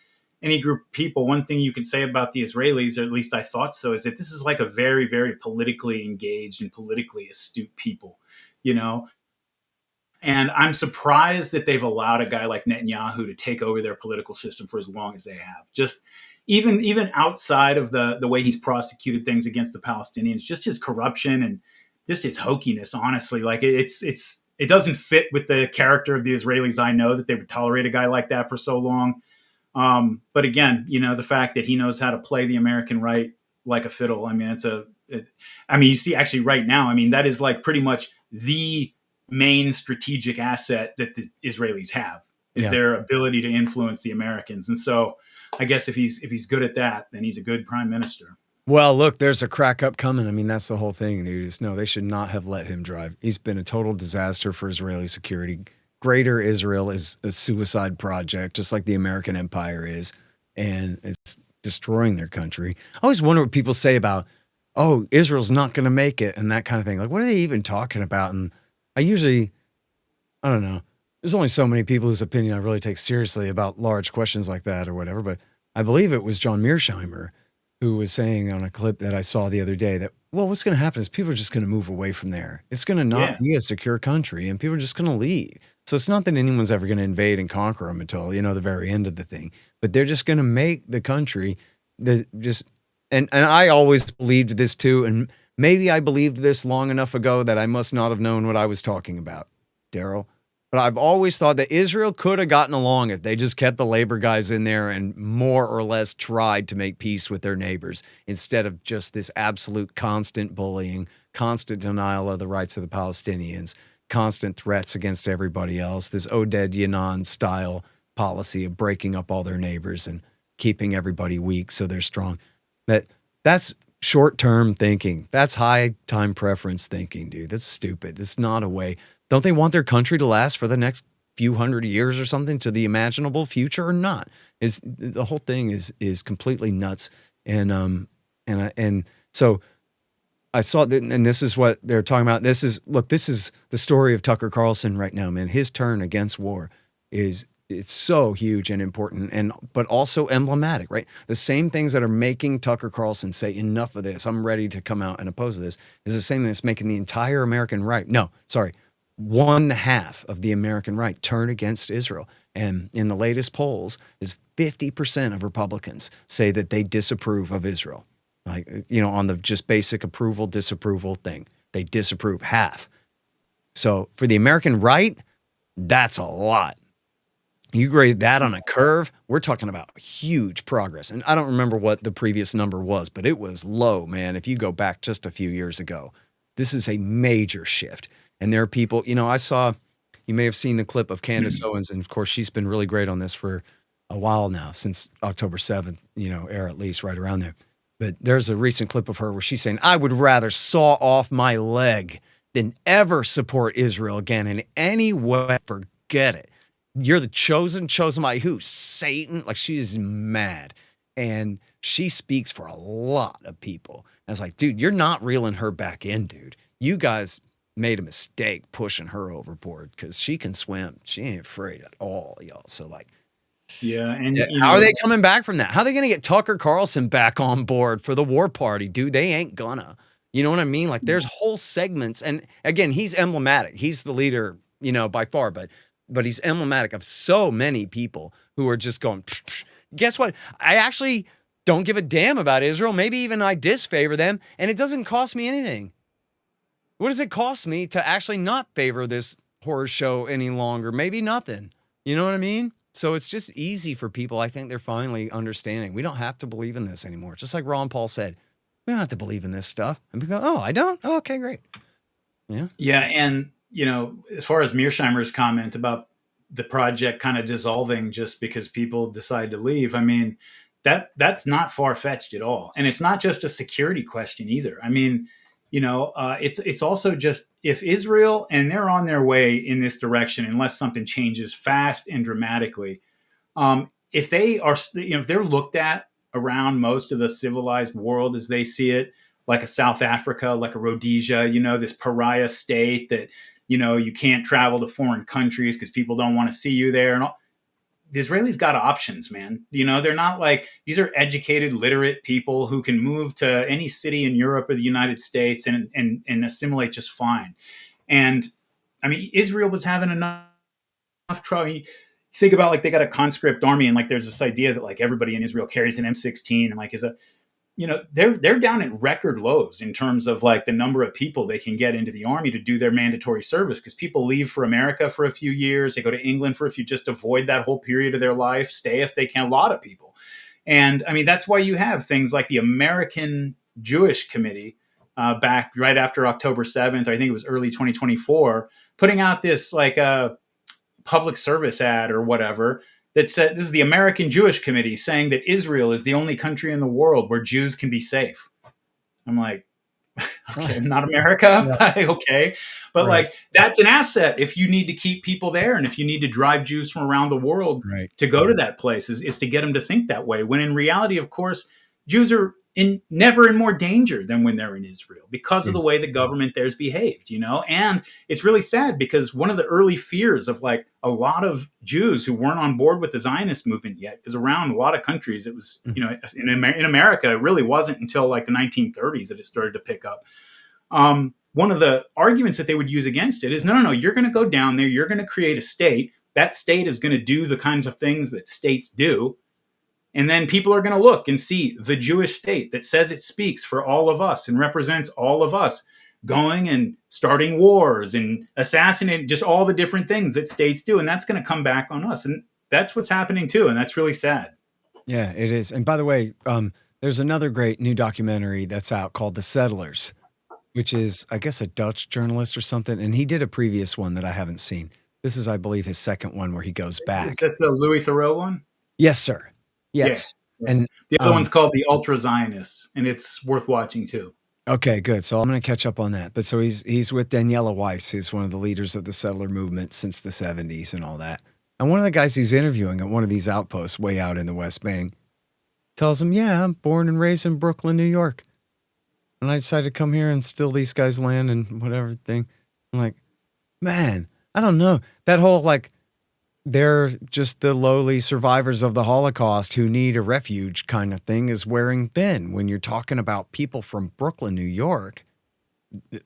any group of people. One thing you can say about the Israelis, or at least I thought so, is that this is like a very, very politically engaged and politically astute people, And I'm surprised that they've allowed a guy like Netanyahu to take over their political system for as long as they have. Just even outside of the way he's prosecuted things against the Palestinians, just his corruption and just his hokiness, honestly, like it doesn't fit with the character of the Israelis. I know that they would tolerate a guy like that for so long. But again, the fact that he knows how to play the American right like a fiddle. I mean, you see actually right now, I mean, that is like pretty much the main strategic asset that the Israelis have is their ability to influence the Americans. And so I guess if he's good at that, then he's a good prime minister. Well, look, there's a crack up coming. I mean, that's the whole thing, dude. No, they should not have let him drive. He's been a total disaster for Israeli security. Greater Israel is a suicide project, just like the American empire is, and it's destroying their country. I always wonder what people say about, oh, Israel's not going to make it and that kind of thing. Like, what are they even talking about? And I don't know. There's only so many people whose opinion I really take seriously about large questions like that or whatever. But I believe it was John Mearsheimer who was saying on a clip that I saw the other day that, well, what's going to happen is people are just going to move away from there. It's going to not be a secure country and people are just going to leave. So it's not that anyone's ever going to invade and conquer them until, the very end of the thing. But they're just going to make the country and I always believed this too. And maybe I believed this long enough ago that I must not have known what I was talking about, Daryl. But I've always thought that Israel could have gotten along if they just kept the labor guys in there and more or less tried to make peace with their neighbors instead of just this absolute constant bullying, constant denial of the rights of the Palestinians, constant threats against everybody else, this Oded Yanan style policy of breaking up all their neighbors and keeping everybody weak so they're strong. That's short-term thinking. That's high time preference thinking, dude. That's stupid. It's not a way. Don't they want their country to last for the next few hundred years or something to the imaginable future or not? The whole thing is completely nuts. And so I saw that, and this is what they're talking about. This is the story of Tucker Carlson right now, man. His turn against war it's so huge and important, but also emblematic, right? The same things that are making Tucker Carlson say, enough of this, I'm ready to come out and oppose this, is the same thing that's making the entire American right. No, sorry. 1/2 of the American right turn against Israel. And in the latest polls, is 50% of Republicans say that they disapprove of Israel. Like, on the just basic approval, disapproval thing. They disapprove half. So for the American right, that's a lot. You grade that on a curve, we're talking about huge progress. And I don't remember what the previous number was, but it was low, man. If you go back just a few years ago, this is a major shift. And there are people, you may have seen the clip of Candace Owens, and of course she's been really great on this for a while now, since October 7th, air at least right around there. But there's a recent clip of her where she's saying, I would rather saw off my leg than ever support Israel again in any way. Forget it. You're the chosen by who? Satan? Like, she is mad. And she speaks for a lot of people. I was like, dude, you're not reeling her back in, dude. You guys made a mistake pushing her overboard because she can swim. She ain't afraid at all, y'all. So like, Yeah, and how are they coming back from that? How are they going to get Tucker Carlson back on board for the war party, dude? They ain't gonna. You know what I mean? Like, there's whole segments, and again, he's emblematic. He's the leader, by far, but he's emblematic of so many people who are just going. Psh, psh. Guess what? I actually don't give a damn about Israel. Maybe even I disfavor them, and it doesn't cost me anything. What does it cost me to actually not favor this horror show any longer? Maybe nothing. You know what I mean? So it's just easy for people. I think they're finally understanding. We don't have to believe in this anymore. Just like Ron Paul said, we don't have to believe in this stuff. And we go, oh, I don't? Oh, okay, great. Yeah. Yeah. And, as far as Mearsheimer's comment about the project kind of dissolving just because people decide to leave, I mean, that's not far-fetched at all. And it's not just a security question either. I mean, it's also just if Israel, and they're on their way in this direction, unless something changes fast and dramatically, if they are, if they're looked at around most of the civilized world as they see it, like a South Africa, like a Rhodesia, this pariah state that, you can't travel to foreign countries because people don't want to see you there. And all, the Israelis got options, man. They're not like, these are educated, literate people who can move to any city in Europe or the United States and assimilate just fine. And I mean, Israel was having enough trouble. You think about like they got a conscript army, and like there's this idea that like everybody in Israel carries an M16 and like is a, they're down at record lows in terms of like the number of people they can get into the army to do their mandatory service, because people leave for America for a few years, they go to England for a few, just avoid that whole period of their life, stay if they can, a lot of people. And I mean, that's why you have things like the American Jewish Committee back right after October 7th, I think it was early 2024, putting out this like a public service ad or whatever that said, this is the American Jewish Committee saying that Israel is the only country in the world where Jews can be safe. I'm like, okay, not America. Yeah. Okay. But right. Like, that's an asset if you need to keep people there. And if you need to drive Jews from around the world right. to go to that place is to get them to think that way. When in reality, of course, Jews are never in more danger than when they're in Israel because of the way the government there's behaved, And it's really sad because one of the early fears of like a lot of Jews who weren't on board with the Zionist movement yet, because around a lot of countries, it was, in America, it really wasn't until like the 1930s that it started to pick up. One of the arguments that they would use against it is, no, you're going to go down there, you're going to create a state. That state is going to do the kinds of things that states do. And then people are going to look and see the Jewish state that says it speaks for all of us and represents all of us going and starting wars and assassinating, just all the different things that states do. And that's going to come back on us. And that's what's happening too. And that's really sad. Yeah, it is. And by the way, there's another great new documentary that's out called The Settlers, which is, I guess, a Dutch journalist or something. And he did a previous one that I haven't seen. This is, I believe, his second one where he goes back. Is that the Louis Theroux one? Yes, sir. Yes. Yeah. And the other one's called The Ultra Zionists, and it's worth watching too. Okay, good. So I'm going to catch up on that. But so he's with Daniela Weiss, who's one of the leaders of the settler movement since the 70s and all that. And one of the guys he's interviewing at one of these outposts way out in the West Bank tells him, yeah, I'm born and raised in Brooklyn, New York. And I decided to come here and steal these guys' land and whatever thing. I'm like, man, I don't know. That whole like, they're just the lowly survivors of the Holocaust who need a refuge kind of thing is wearing thin when you're talking about people from Brooklyn, New York,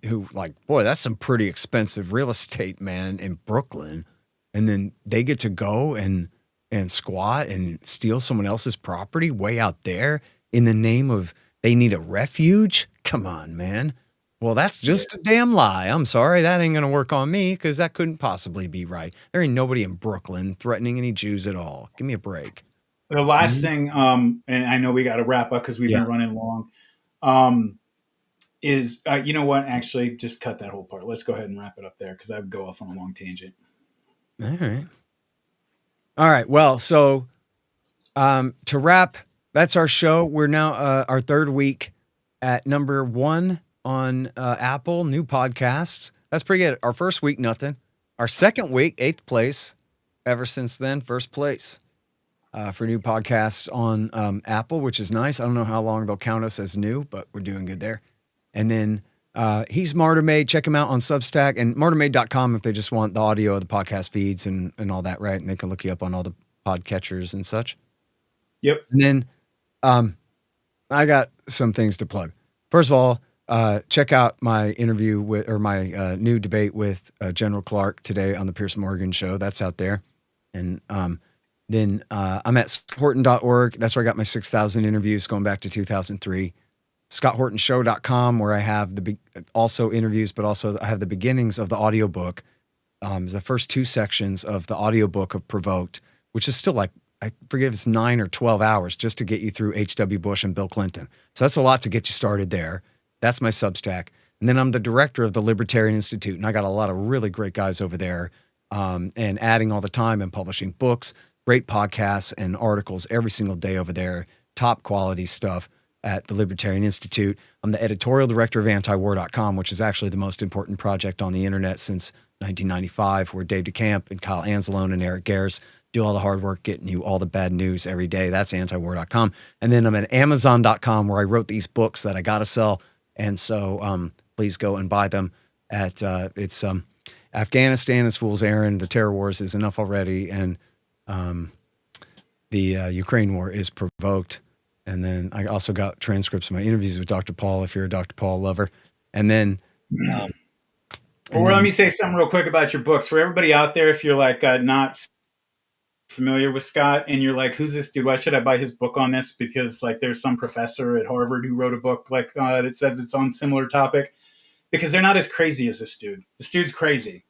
who like, boy, that's some pretty expensive real estate, man, in Brooklyn. And then they get to go and squat and steal someone else's property way out there in the name of they need a refuge. Come on, man. Well, that's just a damn lie. I'm sorry. That ain't going to work on me because that couldn't possibly be right. There ain't nobody in Brooklyn threatening any Jews at all. Give me a break. The last thing, and I know we got to wrap up because we've been running long, is, you know what? Actually, just cut that whole part. Let's go ahead and wrap it up there because I would go off on a long tangent. All right. Well, so to wrap, that's our show. We're now our third week at number 1 on Apple, new podcasts. That's pretty good. Our first week, nothing. Our second week, 8th place. Ever since then, first place. for new podcasts on Apple, which is nice. I don't know how long they'll count us as new, but we're doing good there. And then he's Martyrmade. Check him out on Substack and martyrmade.com if they just want the audio of the podcast feeds and all that, right? And they can look you up on all the podcatchers and such. Yep. And then I got some things to plug. First of all, check out my interview with, or my new debate with General Clark today on the Pierce Morgan show. That's out there. And then I'm at horton.org. That's where I got my 6,000 interviews going back to 2003. ScottHortonShow.com, where I have also interviews, but also I have the beginnings of the audiobook. The first 2 sections of the audiobook of Provoked, which is still like, I forget if it's 9 or 12 hours just to get you through H.W. Bush and Bill Clinton. So that's a lot to get you started there. That's my Substack. And then I'm the director of the Libertarian Institute, and I got a lot of really great guys over there and adding all the time and publishing books, great podcasts and articles every single day over there, top quality stuff at the Libertarian Institute. I'm the editorial director of antiwar.com, which is actually the most important project on the internet since 1995, where Dave DeCamp and Kyle Anzalone and Eric Gares do all the hard work getting you all the bad news every day. That's antiwar.com. And then I'm at amazon.com, where I wrote these books that I got to sell. And so please go and buy them at it's Afghanistan is Fool's Errand, the Terror Wars is Enough Already, and the Ukraine War is Provoked. And then I also got transcripts of my interviews with Dr. Paul, if you're a Dr. Paul lover. And then let me say something real quick about your books. For everybody out there, if you're like not familiar with Scott and you're like, who's this dude? Why should I buy his book on this? Because like there's some professor at Harvard who wrote a book like that says it's on similar topic. Because they're not as crazy as this dude. This dude's crazy.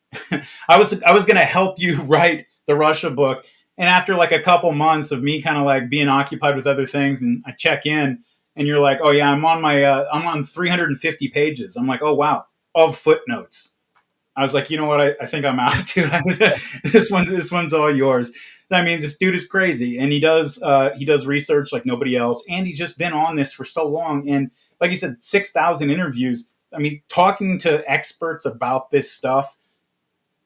I was going to help you write the Russia book. And after like a couple months of me kind of like being occupied with other things, and I check in and you're like, oh yeah, I'm on 350 pages. I'm like, oh wow, of footnotes. I was like, you know what? I think I'm out, dude. This one's all yours. I mean, this dude is crazy, and he does research like nobody else, and he's just been on this for so long. And like you said, 6,000 interviews. I mean, talking to experts about this stuff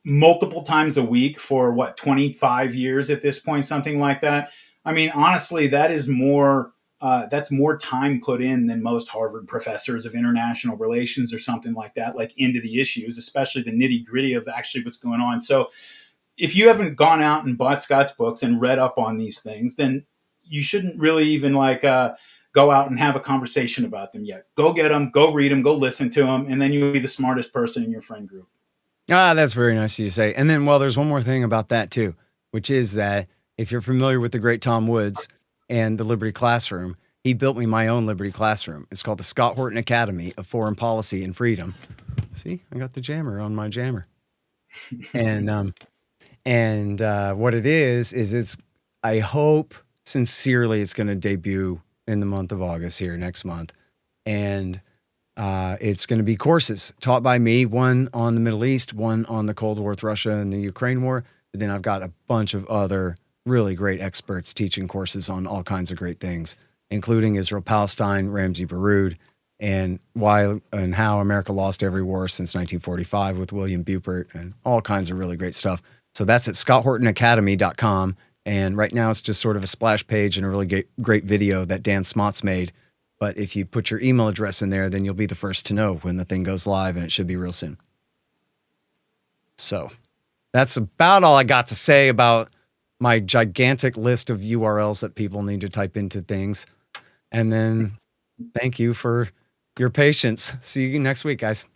multiple times a week for 25 years at this point, something like that. I mean, honestly, that is more, that's more time put in than most Harvard professors of international relations or something like that, like into the issues, especially the nitty gritty of actually what's going on. So if you haven't gone out and bought Scott's books and read up on these things, then you shouldn't really even go out and have a conversation about them yet. Go get them, go read them, go listen to them, and then you'll be the smartest person in your friend group. That's very nice of you to say. And then, well, there's one more thing about that too, which is that if you're familiar with the great Tom Woods and the Liberty Classroom, he built me my own Liberty Classroom. It's called the Scott Horton Academy of Foreign Policy and Freedom. See, I got the jammer on my jammer. And what it is it's, I hope sincerely it's going to debut in the month of August here next month. And it's going to be courses taught by me, one on the Middle East, one on the Cold War with Russia and the Ukraine War. But then I've got a bunch of other really great experts teaching courses on all kinds of great things, including Israel, Palestine, Ramsey Baroud, and why and how America lost every war since 1945 with William Bupert, and all kinds of really great stuff. So that's at scotthortonacademy.com. And right now it's just sort of a splash page and a really great video that Dan Smott's made. But if you put your email address in there, then you'll be the first to know when the thing goes live, and it should be real soon. So that's about all I got to say about my gigantic list of URLs that people need to type into things. And then thank you for your patience. See you next week, guys.